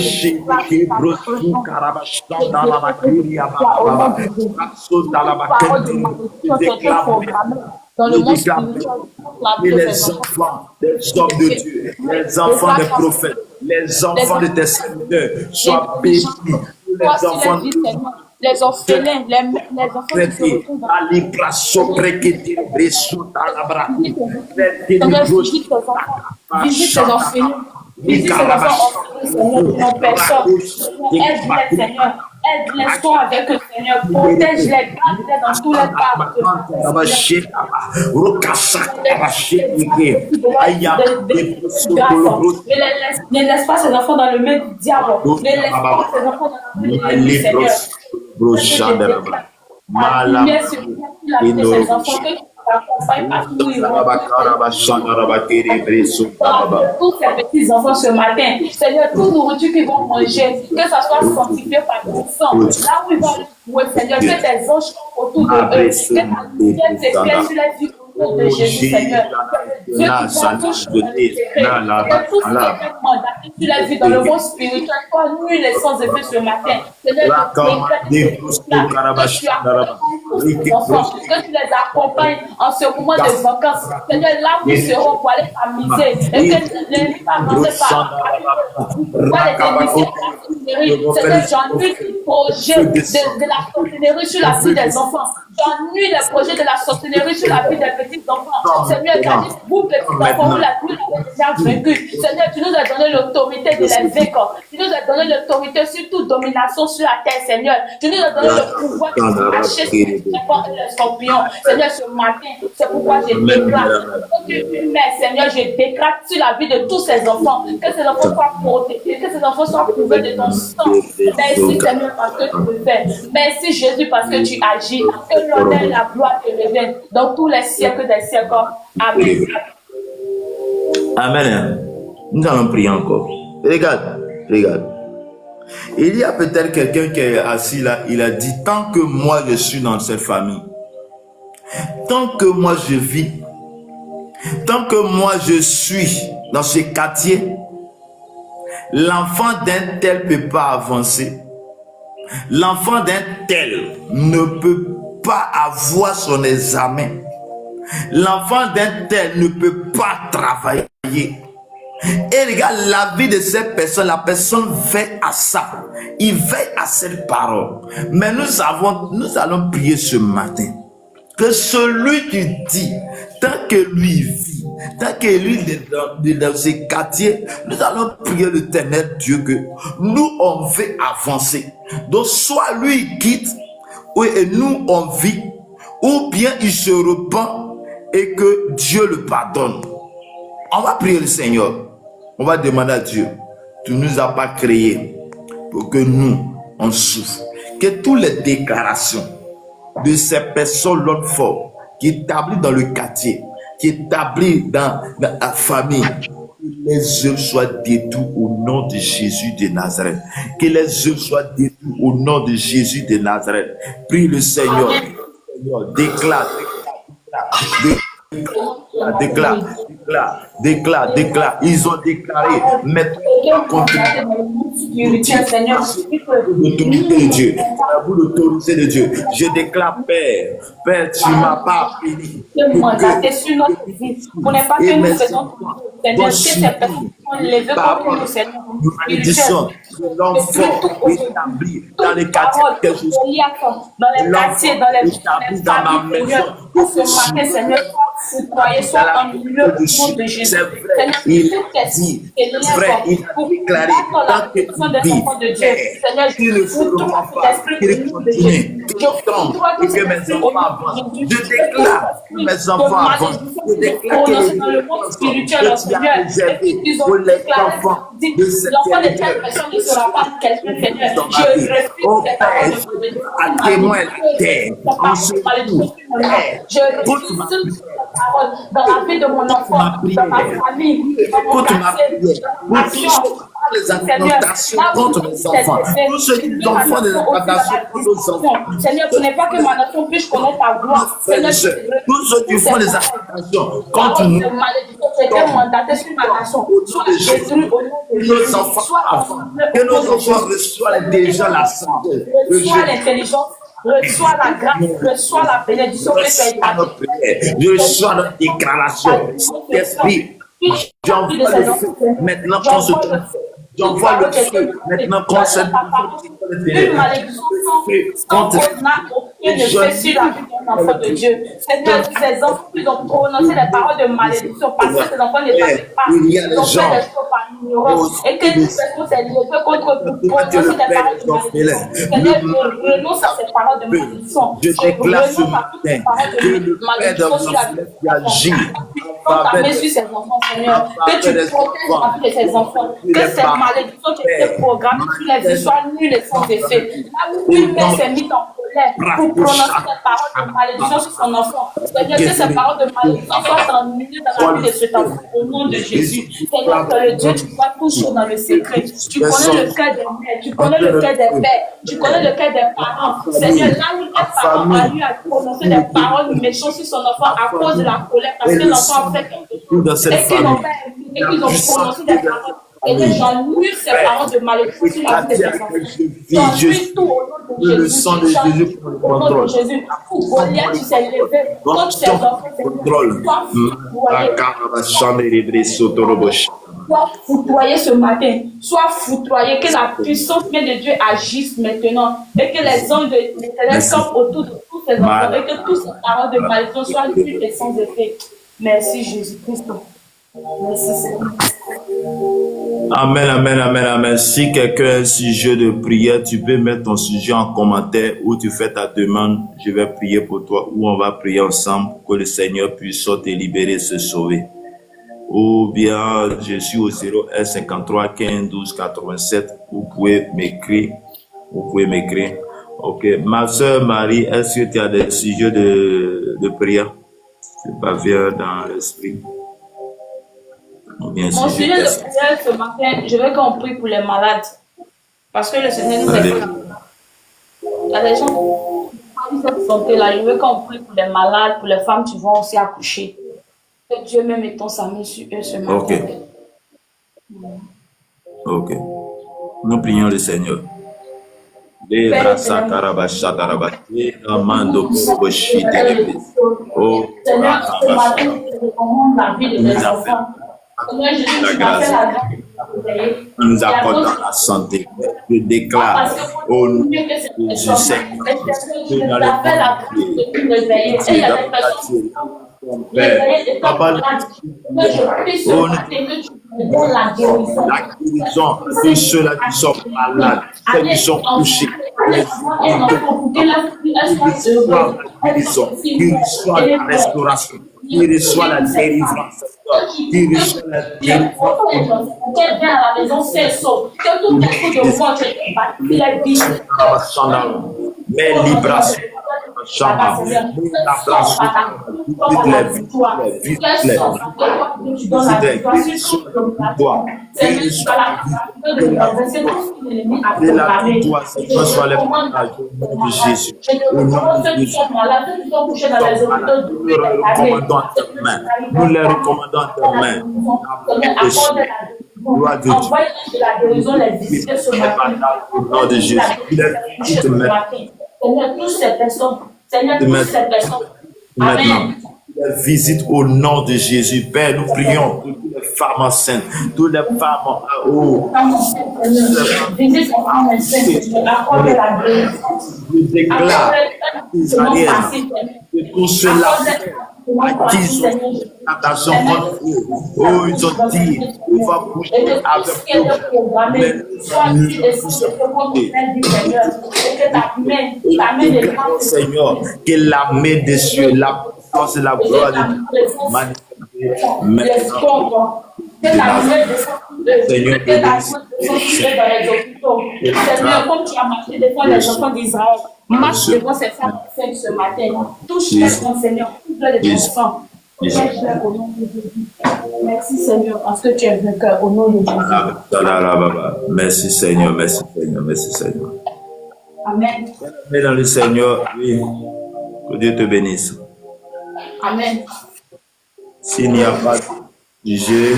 dans le monde spirituel, les enfants des hommes de Dieu, les enfants des prophètes, les enfants de tes serviteurs soient bénis. Les enfants les orphelins, les enfants qui se retrouvent dans visite tes orphelins, visite tes enfants, Seigneur, non personne. Aide-les, Seigneur. Aide-les, sois avec eux, Seigneur. Protège-les, garde-les dans tous les parts. Ne laisse pas ces enfants dans le main du diable. Ne laisse pas ces enfants dans le main de l'ennemi, Seigneur. La lumière sur la vie de ces enfants, que tu accompagnes partout où ils vont. Tous ces petits enfants ce matin, Seigneur, toute nourriture qu'ils vont manger, que ça soit sanctifié par ton sang. Là où ils vont jouer, Seigneur, que tes anges autour de eux, que ta lumière s'éclaire sur la vie de Jésus, Seigneur. Ceux qui vont toucher que tout ce qui est mandaté sur la vie dans le monde spirituel, toi, nul et sans effet ce matin. Seigneur, que tu les accompagnes en ce moment de vacances. Seigneur, là où ils seront pour aller s'amuser. Et que l'ennemi va rentrer par Seigneur, j'ennuie le projet de la sorcellerie sur la vie des enfants. J'ennuie le projet de la sorcellerie sur la vie des petits enfants. Seigneur, vous, petits enfants, vous l'avez déjà vaincu. Seigneur, tu nous as donné l'autorité de les vaincre. Tu nous as donné l'autorité sur toute domination sur la terre, Seigneur. Tu nous as donné le pouvoir de lâcher les scorpions. Seigneur, ce matin, c'est pourquoi je déclare. Seigneur, je déclare sur la vie de tous ces enfants. Que ces enfants soient protégés, que ces enfants soient couverts de ton sang. Merci, Seigneur, parce que tu le fais. Merci, Jésus, parce que tu agis. Que l'honneur et la gloire te reviennent dans tous les siècles des siècles. Amen. Amen. Nous allons prier encore. Regarde. Il y a peut-être quelqu'un qui est assis là, il a dit, tant que moi je suis dans cette famille, tant que moi je vis, tant que moi je suis dans ce quartier, l'enfant d'un tel ne peut pas avancer. L'enfant d'un tel ne peut pas avoir son examen. L'enfant d'un tel ne peut pas travailler. Et regarde la vie de cette personne, la personne veille à ça. Il veille à cette parole. Mais nous allons prier ce matin. Que celui qui dit, tant que lui vit, tant que lui est dans ces quartiers, nous allons prier l'Éternel Dieu que nous on veut avancer. Donc soit lui quitte, oui, et nous on vit, ou bien il se repent et que Dieu le pardonne. On va prier le Seigneur. On va demander à Dieu. Tu ne nous as pas créés pour que nous, on souffre. Que toutes les déclarations de ces personnes, l'homme fort, qui établit dans le quartier, qui établit dans la famille, que les œuvres soient détruites au nom de Jésus de Nazareth. Que les œuvres soient détruites au nom de Jésus de Nazareth. Prie le Seigneur. Seigneur, déclare. Déclare. Ils ont déclaré. Maintenant, continue. L'autorité de Dieu. Vous l'autorité de Dieu. Je déclare, Père, tu m'as pas béni. Pour ne pas que nous faisons Seigneur, que ces personnes sont levées contre nous, Seigneur. Malédiction de l'enfant établi dans les quartiers, dans les dans ma maison. Ce matin, Seigneur, soyez soit en milieu au nom de Jésus. Seigneur, il dit, vrai, il a déclaré, tant que tu vis, Seigneur, qu'il ne fera pas, qu'il continue, qu'il tombe, et que mes enfants avancent. Je déclare que mes enfants avancent. Je déclare que les que tu as réservé pour les enfants de cette personne ne sera pas quelqu'un, Seigneur. Je refuse à témoin la terre, en ce jour, je refuse parole dans la vie de mon enfant, dans ma famille, dans mon quartier, les attentations contre mes enfants, tous ceux qui font des attentations contre nos enfants. Seigneur, tu n'es pas que ma nation puisse connaître ta gloire. Seigneur, tous ceux qui font des attentations contre nous, tu étais mandaté sur ma nation. Sois détruit au nom de Jésus. Que nos enfants reçoivent déjà la santé, reçois l'intelligence, reçois la grâce, reçois la bénédiction que tu as établie. reçois notre déclaration. Esprit, j'envoie le feu. Maintenant qu'on se trompe. J'envoie le feu. Maintenant qu'on se trompe. Une malédiction sans aucun effet sur la vie d'un enfant de Dieu. Seigneur, ces enfants qui ont prononcé les paroles de malédiction parce que ces enfants ne savaient pas. Ils ont fait des choses par ignorance. Et que nous faisons ces lieux contre pour prononcer des paroles de malédiction. Seigneur, je renonce à ces paroles de malédiction. Je déclare ce matin que le Père de l'enfant agit. Sur ces enfants, Seigneur, que tu protèges la vie de ces enfants, que cette malédiction qui était programmée sur les vies soit nulle et sans effet. Là où une mère s'est mise en colère pour prononcer des paroles de malédiction sur son enfant, Seigneur, que ces paroles de malédiction soient annulées dans la vie de cet enfant, au nom de Jésus. Seigneur, que le Dieu, tu vois toujours dans le secret. Tu connais le cœur des mères, tu connais le cœur des pères, tu connais le cœur des parents. Seigneur, là où un parent a eu à prononcer des paroles méchantes sur son enfant à cause de la colère, parce que l'enfant a fait quelque chose, et qu'ils ont prononcé des paroles. Et que j'annule ces paroles de malédiction sur la vie de ces enfants. J'annule tout au nom de Jésus. Le sang de Jésus pour le contrôle. Goliath, tu sais lever contre ces enfants. Sois foudroyé ce matin. Sois foudroyé. Que la puissance de Dieu agisse maintenant. Et que les anges de l'Éternel campent autour de tous ces enfants. Et que toutes ces paroles de malédiction soient nulles et sans effet. Merci Jésus-Christ. Merci Seigneur. Amen, amen, amen, amen. Si quelqu'un a un sujet de prière, tu peux mettre ton sujet en commentaire ou tu fais ta demande. Je vais prier pour toi ou on va prier ensemble pour que le Seigneur puisse te libérer et se sauver. Ou bien, je suis au 01 53 15 12 87. Vous pouvez m'écrire. Ok. Ma soeur Marie, est-ce que tu as des sujets de prière? C'est pas bien dans l'esprit. Mon sujet de prière ce matin, je veux qu'on prie pour les malades. Parce que le Seigneur nous aide. Il y a des gens qui ont cette santé-là. Je veux qu'on prie pour les malades, pour les femmes qui vont aussi accoucher. Que Dieu même étend sa main sur eux ce matin. Ok. Nous prions le Seigneur. La grâce nous accorde dans la santé. Je déclare au nom de Jésus que dans le donne la guérison. La guérison de ceux-là qui sont malades, ceux qui sont touchés. Qu'il reçoit la guérison, qu'il reçoit la restauration, qu'il reçoit la délivrance, qu'il reçoit la délivrance. Qu'elle vient à la maison, c'est sauf. Que tout esprit de mort, il est vide. Mais libération. Nous les recommandons à tes mains. Gloire de Dieu. La guérison, les visiter ce matin. Au nom de Jésus. Seigneur, toutes ces personnes. Seigneur, toutes ces personnes. Amen. Visite au nom de Jésus. Père, nous prions pour toutes les femmes enceintes, toutes les femmes Visite les femmes enceintes. Accorde la guérison. Je déclare Israël que tout cela à qui ils ont attention contre eux. Oh, ils ont dit, on va coucher avec eux. Seigneur, que la main des cieux, la puissance et la gloire de Dieu maintenant. Seigneur, comme tu as marché devant les enfants d'Israël, marche devant ces femmes ce matin. Touche les Seigneur, touche les enfants. Merci Seigneur, parce que tu es vainqueur au nom de Jésus. Merci Seigneur, merci Seigneur, merci Seigneur. Amen. Mais dans le Seigneur, oui, que Dieu te bénisse. Amen. S'il n'y a pas de sujet.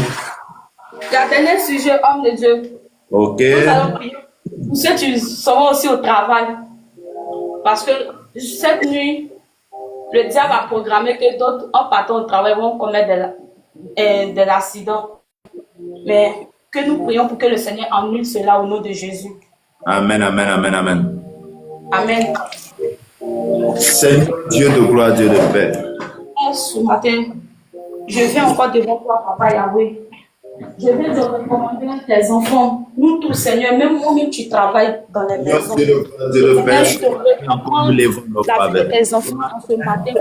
La dernière sujet, homme de Dieu. Ok. Nous allons prier pour ceux qui seront aussi au travail. Parce que cette nuit, le diable a programmé que d'autres, en partant au travail, vont commettre de l'accident. Mais que nous prions pour que le Seigneur annule cela au nom de Jésus. Amen, amen, amen, amen. Amen. Seigneur Dieu de gloire, Dieu de paix. Ce matin, je viens encore devant toi, Papa Yahweh. Je viens de recommander tes enfants, nous tous, Seigneur, même moi-même, tu travailles dans les maisons. Dieu de paix, nous levons nos la vie de tes enfants ce matin.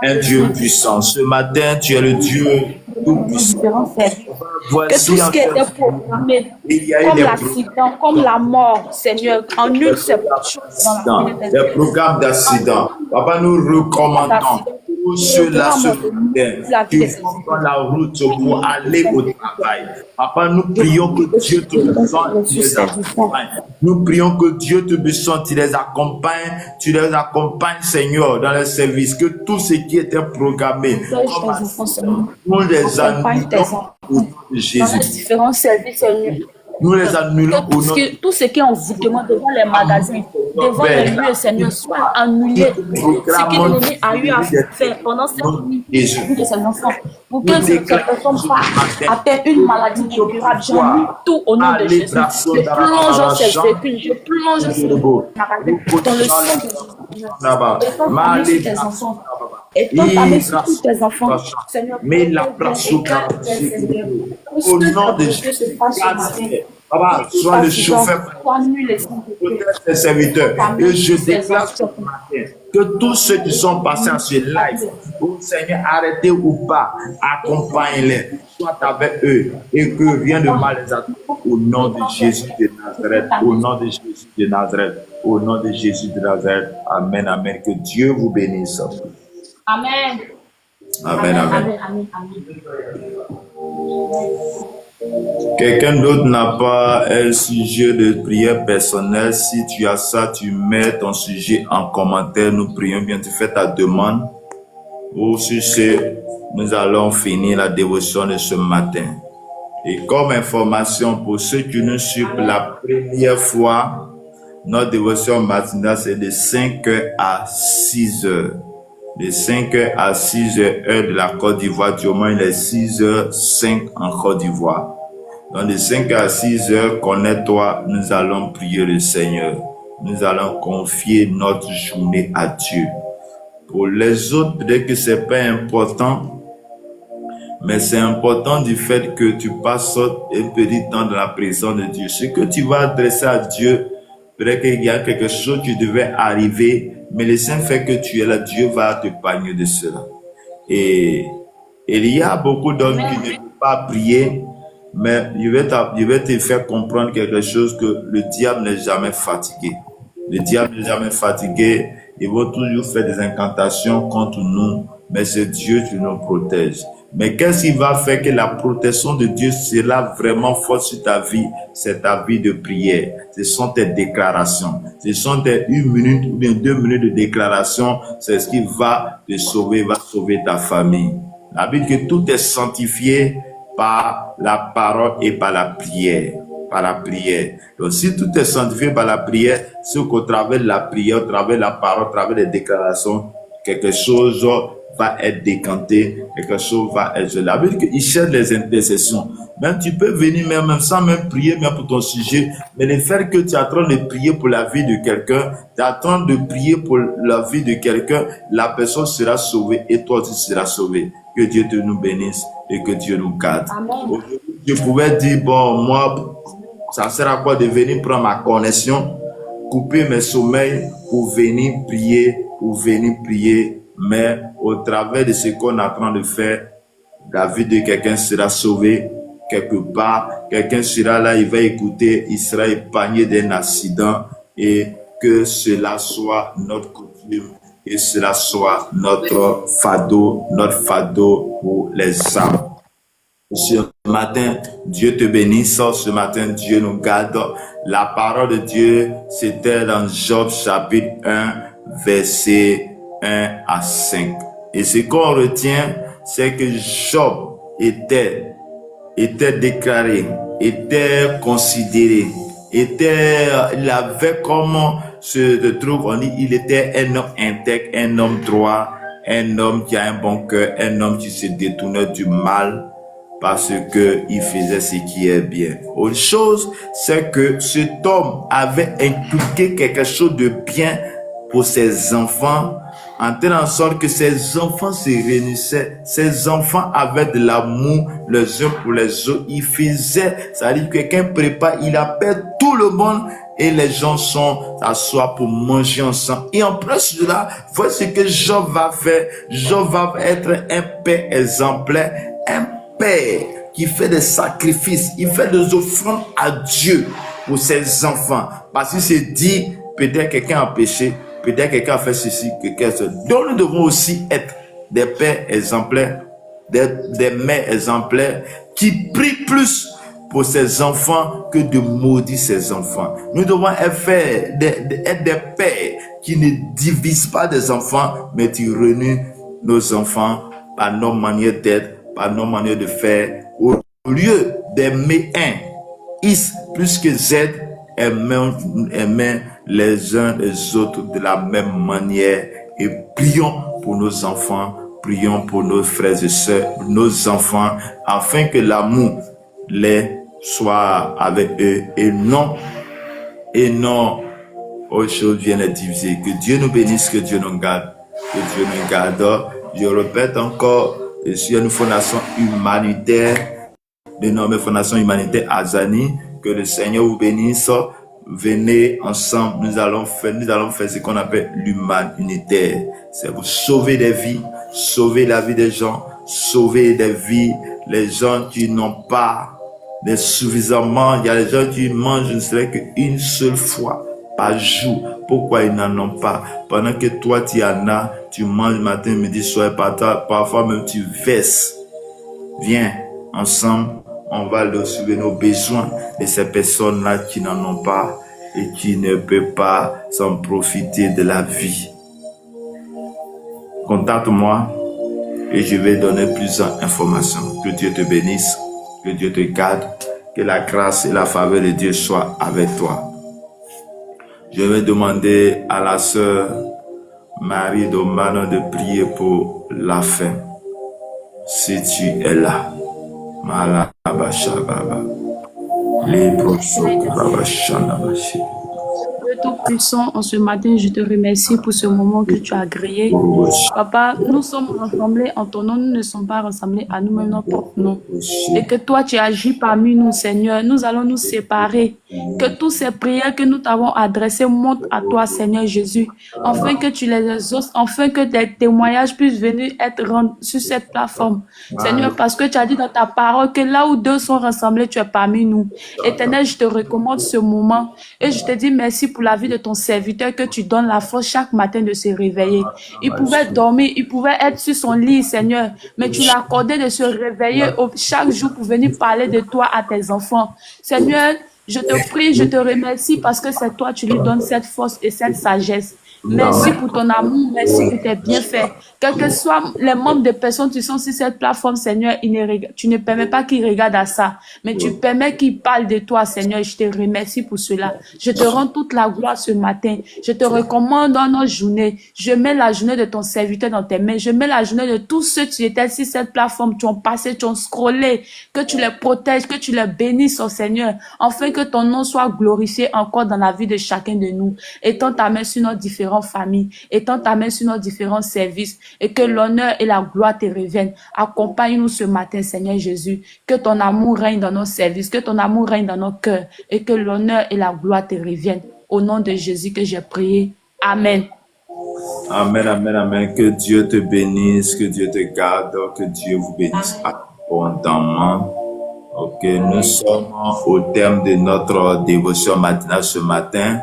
Un Dieu puissant. Ce matin, tu es le Dieu tout-puissant. Que tout ce qui était programmé, comme l'accident, comme la mort, Seigneur, annule ces choses dans la vie de tes les programmes d'accident. Papa, nous recommandons tous ceux-là ce matin qui vont dans la route pour aller au travail. Papa, nous prions que Dieu te bénisse, tu les accompagnes. Nous prions que Dieu te bénisse, tu les accompagnes, Seigneur, dans les services. Que tout ce qui était programmé, nous les annulons au nom de Jésus. Dans les différents services, Seigneur. Nous les annulons au nom de Jésus. Tout ce qui est envoûtement devant les magasins, devant les lieux, Seigneur, soit annulé. Ce que l'ennemi a eu à faire pendant cette nuit de ses enfants, pour que cette personne atteigne une maladie incurable, j'annule tout au nom de Jésus. Je plonge ces véhicules, je plonge ces magasins dans le sang de Jésus. Et tes enfants. Et toi, sur tous tes enfants, Seigneur, mais la place au nom de Jésus. Papa, sois le chauffeur, protège tes serviteurs. Et je déclare ce matin que tous ceux qui sont passés à ce live, oh Seigneur, arrêtez ou pas, accompagne-les, sois avec eux et que rien de mal les attend. Au nom de Jésus de Nazareth, au nom de Jésus de Nazareth, au nom de Jésus de Nazareth. Amen, amen. Que Dieu vous bénisse. Amen. Amen, amen. Amen. Quelqu'un d'autre n'a pas un sujet de prière personnelle. Si tu as ça, tu mets ton sujet en commentaire. Nous prions bien, tu fais ta demande. Ou si c'est, nous allons finir la dévotion de ce matin. Et comme information pour ceux qui nous suivent la première fois, notre dévotion matinale c'est de 5h à 6h. De 5h à 6h, heure de la Côte d'Ivoire, du moins il est 6h05 en Côte d'Ivoire. Donc de 5h à 6h, connais-toi, nous allons prier le Seigneur. Nous allons confier notre journée à Dieu. Pour les autres, peut-être que ce n'est pas important, Mais c'est important du fait que tu passes un petit temps dans la présence de Dieu. Ce que tu vas adresser à Dieu, peut-être qu'il y a quelque chose qui devait arriver, mais le simple fait que tu es là, Dieu va te pagner de cela. Et il y a beaucoup d'hommes qui ne peuvent pas prier, mais je vais te faire comprendre quelque chose, que le diable n'est jamais fatigué. Le diable n'est jamais fatigué. Ils vont toujours faire des incantations contre nous, mais c'est Dieu qui nous protège. Mais qu'est-ce qui va faire que la protection de Dieu sera vraiment forte sur ta vie? C'est ta vie de prière. Ce sont tes déclarations. Ce sont tes 1 minute ou bien 2 minutes de déclaration. C'est ce qui va te sauver, va sauver ta famille. La Bible dit que tout est sanctifié par la parole et par la prière. Par la prière. Donc, si tout est sanctifié par la prière, c'est qu'au travers de la prière, au travers de la parole, au travers des déclarations, quelque chose va être décanté, quelque chose va être gelé. La Bible dit qu'il cherche les intercessions. Même tu peux venir même sans même prier même pour ton sujet, mais le fait que tu es en train de prier pour la vie de quelqu'un, tu es en train de prier pour la vie de quelqu'un, la personne sera sauvée et toi tu seras sauvé. Que Dieu te nous bénisse et que Dieu nous garde. Amen. Je pouvais dire, bon, moi, ça sert à quoi de venir prendre ma connexion, couper mes sommeils pour venir prier, mais au travers de ce qu'on est en train de faire, la vie de quelqu'un sera sauvée quelque part, quelqu'un sera là, il va écouter, il sera épargné d'un accident, et que cela soit notre coutume, et cela soit notre fardeau pour les âmes. Ce matin, Dieu te bénisse. Ce matin, Dieu nous garde. La parole de Dieu, c'était dans Job chapitre 1, verset 1 à 5. Et ce qu'on retient, c'est que Job était déclaré, était considéré, il avait comment se trouve, on dit, il était un homme intègre, un homme droit, un homme qui a un bon cœur, un homme qui se détournait du mal, parce que il faisait ce qui est bien. Autre chose, c'est que cet homme avait inculqué quelque chose de bien pour ses enfants, en telle sorte que ses enfants se réunissaient, ses enfants avaient de l'amour les uns pour les autres. Il faisait, ça veut dire que quelqu'un prépare, il appelle tout le monde et les gens sont assois pour manger ensemble. Et en plus de là, voici ce que Job va faire. Job va être un père exemplaire, un père qui fait des sacrifices, il fait des offrandes à Dieu pour ses enfants. Parce qu'il se dit, peut-être quelqu'un a péché, peut-être quelqu'un a fait ceci, quelqu'un a fait. Donc nous devons aussi être des pères exemplaires, des mères exemplaires qui prient plus pour ses enfants que de maudire ses enfants. Nous devons être des pères qui ne divisent pas des enfants, mais qui réunissent nos enfants par nos manières d'être, par nos manières de faire. Au lieu d'aimer un, X plus que Z, aimer les uns les autres de la même manière, et prions pour nos enfants, prions pour nos frères et sœurs, nos enfants, afin que l'amour les soit avec eux et non autre chose vienne les diviser. Que Dieu nous bénisse, que Dieu nous garde, que Dieu nous garde. Je répète encore, je suis une fondation humanitaire, dénommée Fondation Humanitaire Azani. Que le Seigneur vous bénisse. Venez ensemble, nous allons faire ce qu'on appelle l'humanitaire. C'est pour sauver des vies, sauver la vie des gens, sauver des vies, les gens qui n'ont pas suffisamment. Il y a des gens qui mangent ne serait qu'une seule fois par jour. Pourquoi ils n'en ont pas? Pendant que toi tu en as, tu manges matin, midi, soir, parfois même tu verses. Viens ensemble. On va leur suivre nos besoins de ces personnes-là qui n'en ont pas et qui ne peuvent pas s'en profiter de la vie. Contacte-moi et je vais donner plusieurs informations. Que Dieu te bénisse, que Dieu te garde, que la grâce et la faveur de Dieu soient avec toi. Je vais demander à la sœur Marie Domano de prier pour la fin, si tu es là. Malabashababa. Les prosos Rabashanabashi. Tout-Puissant, en ce matin, je te remercie pour ce moment que tu as agréé. Papa, nous sommes rassemblés en ton nom, nous ne sommes pas rassemblés à nous-mêmes, notre propre nom. Et que toi, tu agis parmi nous, Seigneur. Nous allons nous séparer. Que toutes ces prières que nous t'avons adressées montent à toi, Seigneur Jésus, afin que tu les exauces, afin que tes témoignages puissent venir être rendus sur cette plateforme. Seigneur, parce que tu as dit dans ta parole que là où deux sont rassemblés, tu es parmi nous. Éternel, je te recommande ce moment et je te dis merci pour la vie de ton serviteur que tu donnes la force chaque matin de se réveiller. Il pouvait dormir, il pouvait être sur son lit, Seigneur, mais tu l'as accordé de se réveiller chaque jour pour venir parler de toi à tes enfants. Seigneur, je te prie, je te remercie parce que c'est toi, tu lui donnes cette force et cette sagesse. Merci pour ton amour, merci pour tes bienfaits. Quels que soient les membres de personnes qui sont sur cette plateforme, Seigneur, tu ne permets pas qu'ils regardent à ça, mais tu permets qu'ils parlent de toi, Seigneur. Je te remercie pour cela. Je te rends toute la gloire ce matin. Je te recommande dans nos journées. Je mets la journée de ton serviteur dans tes mains. Je mets la journée de tous ceux qui étaient sur cette plateforme, qui ont passé, qui ont scrollé. Que tu les protèges, que tu les bénisses, oh Seigneur, afin que ton nom soit glorifié encore dans la vie de chacun de nous. Étends ta main sur nos différentes familles, étends ta main sur nos différents services, et que l'honneur et la gloire te reviennent. Accompagne-nous ce matin, Seigneur Jésus. Que ton amour règne dans nos services, que ton amour règne dans nos cœurs, et que l'honneur et la gloire te reviennent. Au nom de Jésus que j'ai prié. Amen. Amen, amen, amen. Que Dieu te bénisse, que Dieu te garde, que Dieu vous bénisse abondamment. Ok, nous sommes au terme de notre dévotion matinale ce matin.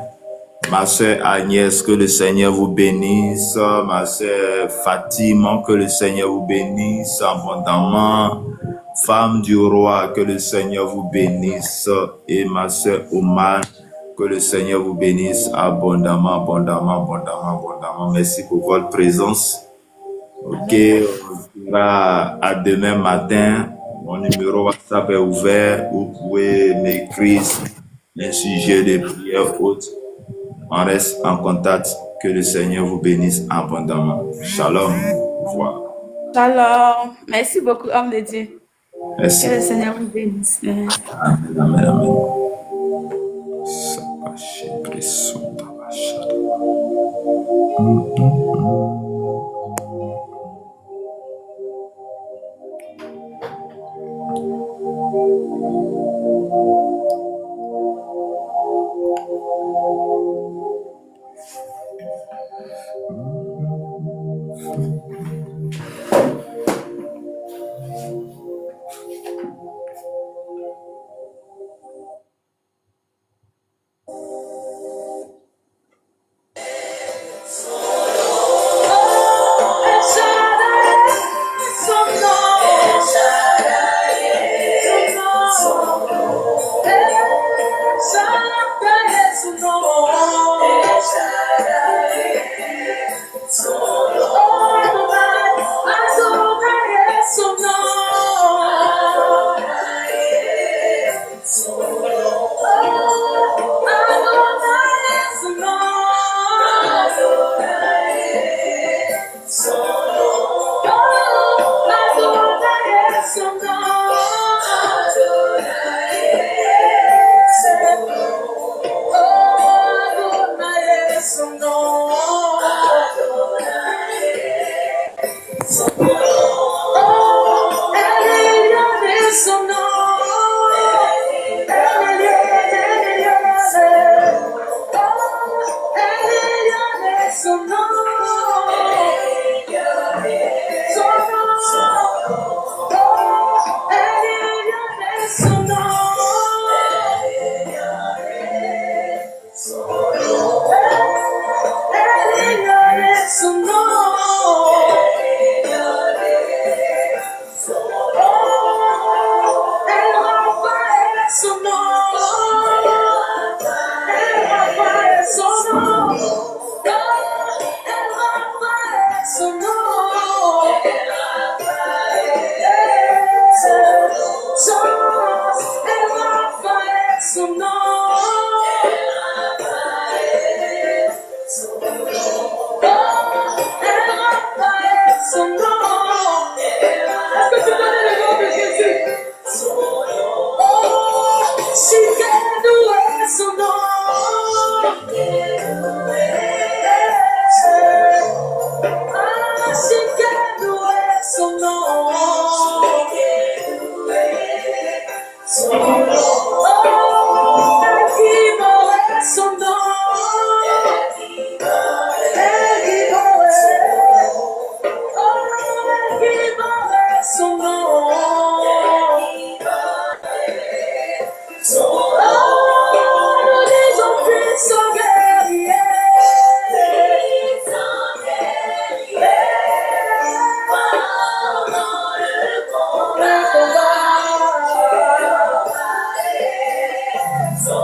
Ma sœur Agnès, que le Seigneur vous bénisse. Ma sœur Fatima, que le Seigneur vous bénisse abondamment. Femme du roi, que le Seigneur vous bénisse. Et ma sœur Oman, que le Seigneur vous bénisse abondamment, abondamment, abondamment, abondamment. Merci pour votre présence. Ok, on sera à demain matin. Mon numéro WhatsApp est ouvert. Vous pouvez m'écrire un sujet de prière haute. On reste en contact. Que le Seigneur vous bénisse abondamment. Shalom. Au revoir. Shalom. Merci beaucoup, homme de Dieu. Merci. Que le Seigneur vous bénisse. Amen, amen, amen. Sapache, presso, tabacha.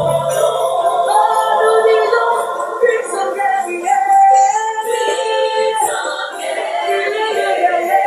nous disons, puissant guerrier. Puissant guerrier.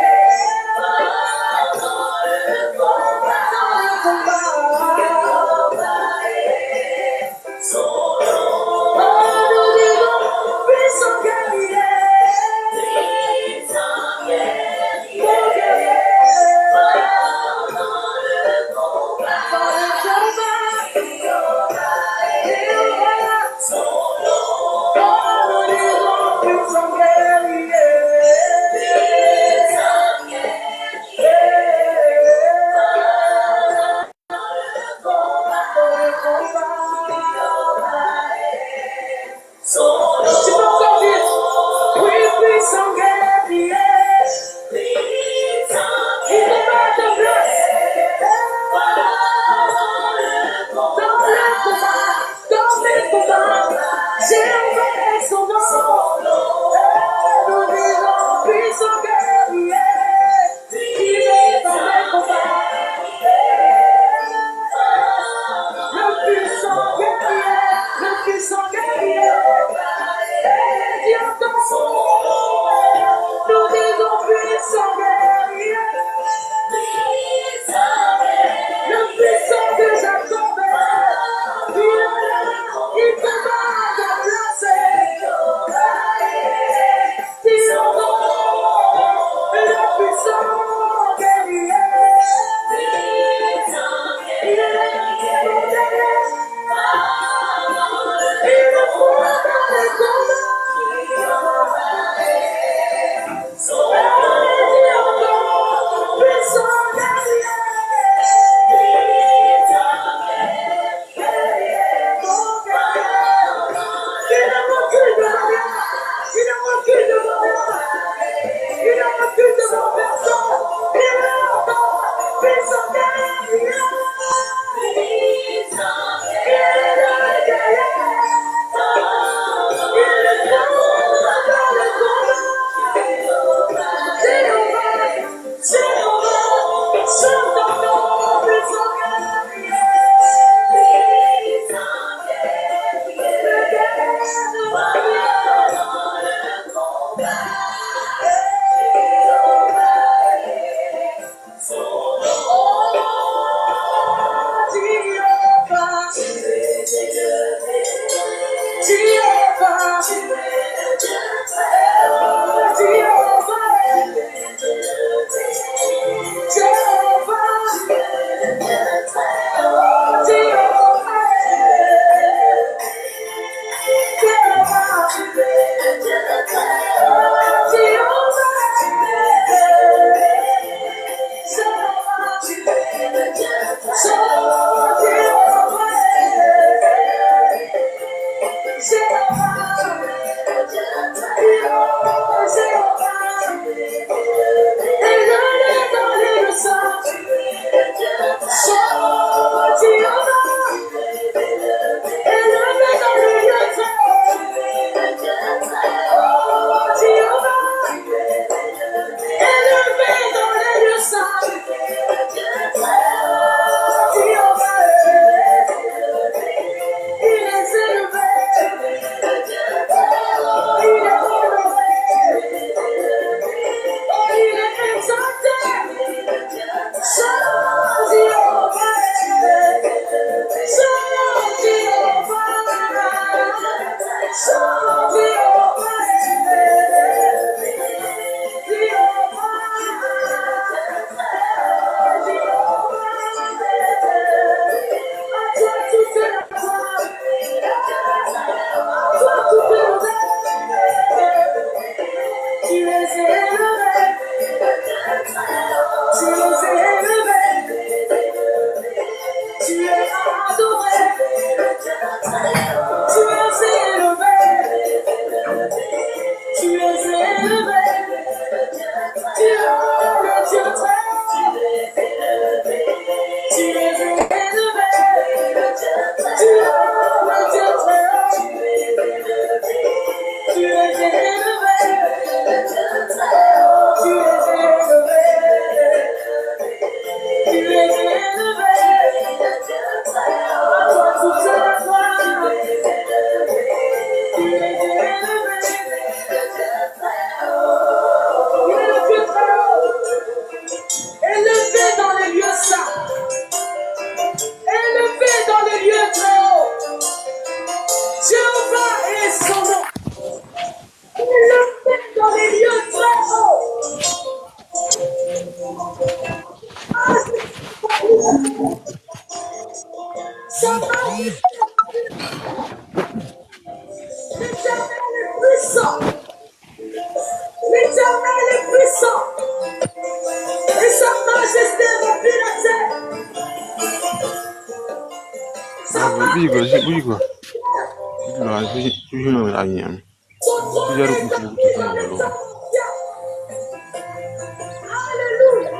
Alléluia.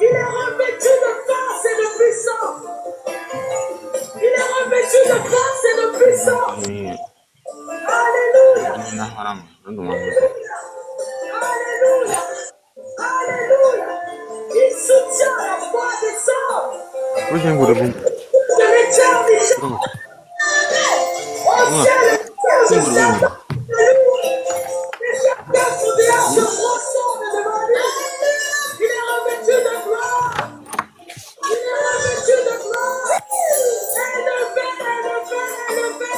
Il est revêtu de force et de puissance. Il est revêtu de force et de puissance. Alléluia. Alléluia. Alléluia. Il soutient la foi des hommes. De l'éternité. Au ciel, je serve. Les chacun son dehors se transforme devant lui. Il est revêtu de gloire. Il est revêtu de gloire. Élevé, élevé, élevé.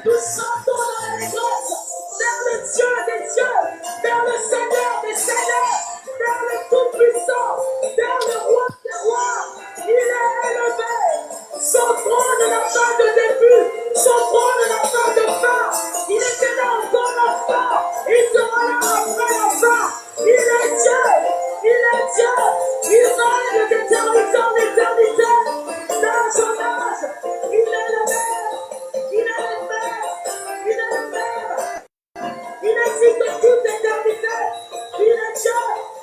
Nous chantons dans les grâces vers le Dieu des dieux, vers le Seigneur des seigneurs, vers le Tout-Puissant, vers le Roi des rois. Il est élevé. Son trône n'a pas de début, son trône n'a pas de fin. Il était là encore l'enfant, il sera là après la fin. Il est Dieu, il est Dieu, il règne d'éternité en éternité, d'âge en âge. Il est le Père, il est le Père, il est le Père. Il existe de toute éternité. Il est Dieu,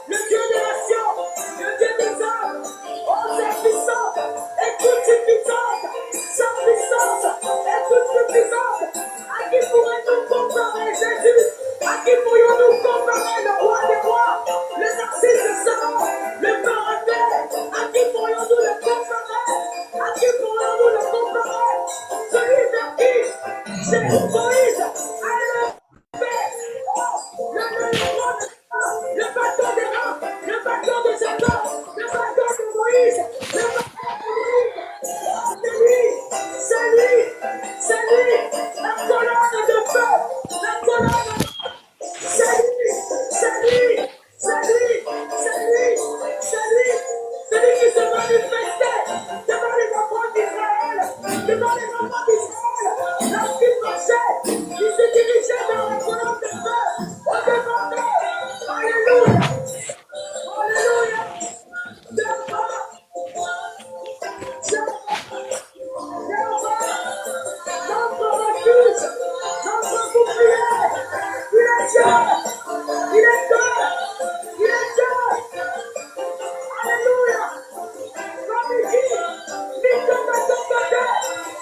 le Dieu des nations, le Dieu des hommes. Oh, c'est puissante et toute puissante. Sa puissance est toute puissante. À qui pourrait-nous comparer Jésus? À qui pourrions-nous comparer le roi des rois, le narcisse de Salomon, le parfait? À qui pourrions-nous le comparer? À qui pourrions-nous le comparer? Celui vers qui c'est Moïse a élevé le bâton des reins, le bâton de Jacob, le bâton de Moïse, le bâton de Moïse. C'est lui, la colonne de feu, la colonne de feu. C'est lui, celui qui se manifestait devant les enfants d'Israël, lorsqu'il marchait, il se dirigeait vers la colonne de feu, au devant d'eux. Alléluia, alléluia, notre refuge, notre bouclier, il est Dieu, il est Dieu, il est Dieu. Alléluia. Comme il dit, mille à ton côté,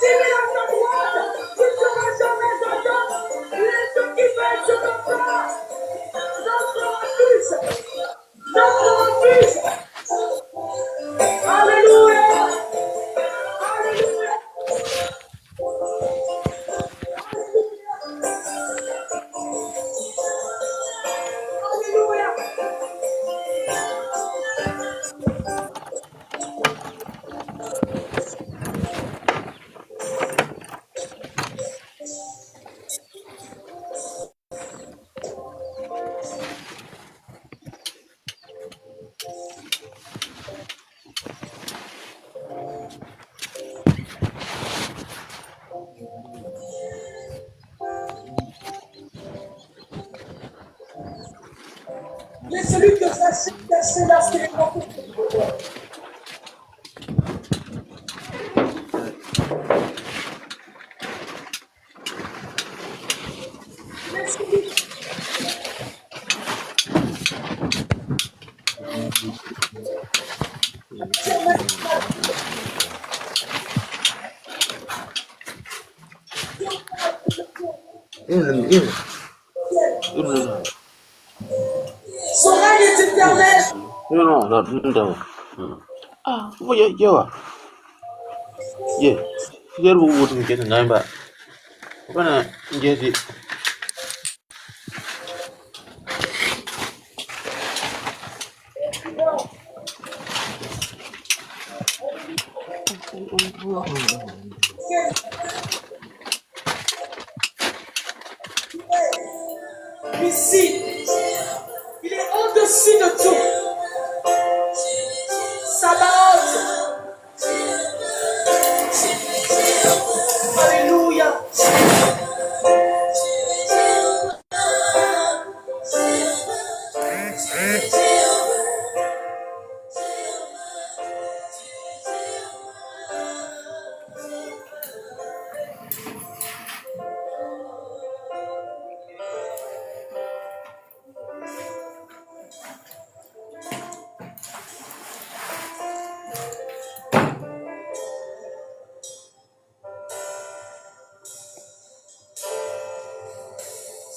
10 000 à ta droite, tu ne seras jamais atteint. Il est Dieu qui fait sur notre place. Notre refuge, notre refuge. Alléluia. Alléluia. Alléluia. Mais celui que sachez caché là, c'est les propos. Son règne est éternel. Ici, il est au-dessus de tout. Sabaoth. Alléluia.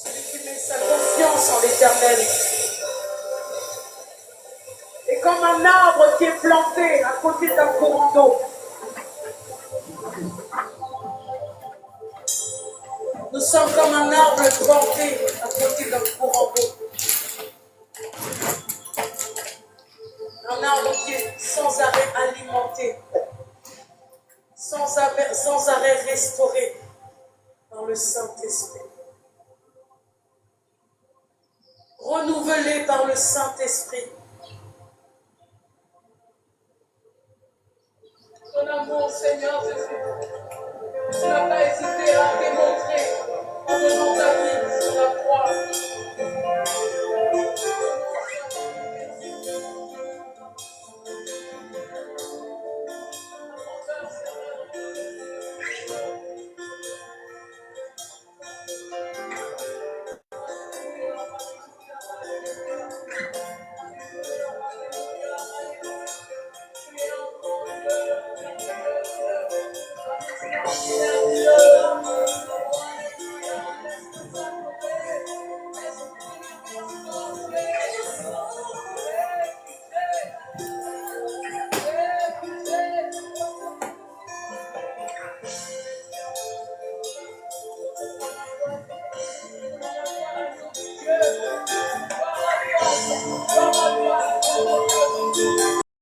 Celui qui met sa confiance en l'Éternel est comme un arbre qui est planté à côté d'un courant d'eau. Nous sommes comme un arbre planté à côté d'un courant d'eau. Un arbre qui est sans arrêt alimenté, sans arrêt restauré par le Saint-Esprit. Renouvelé par le Saint-Esprit. Ton amour, Seigneur Jésus, tu n'as pas hésité à démontrer en donnant ta vie sur la croix.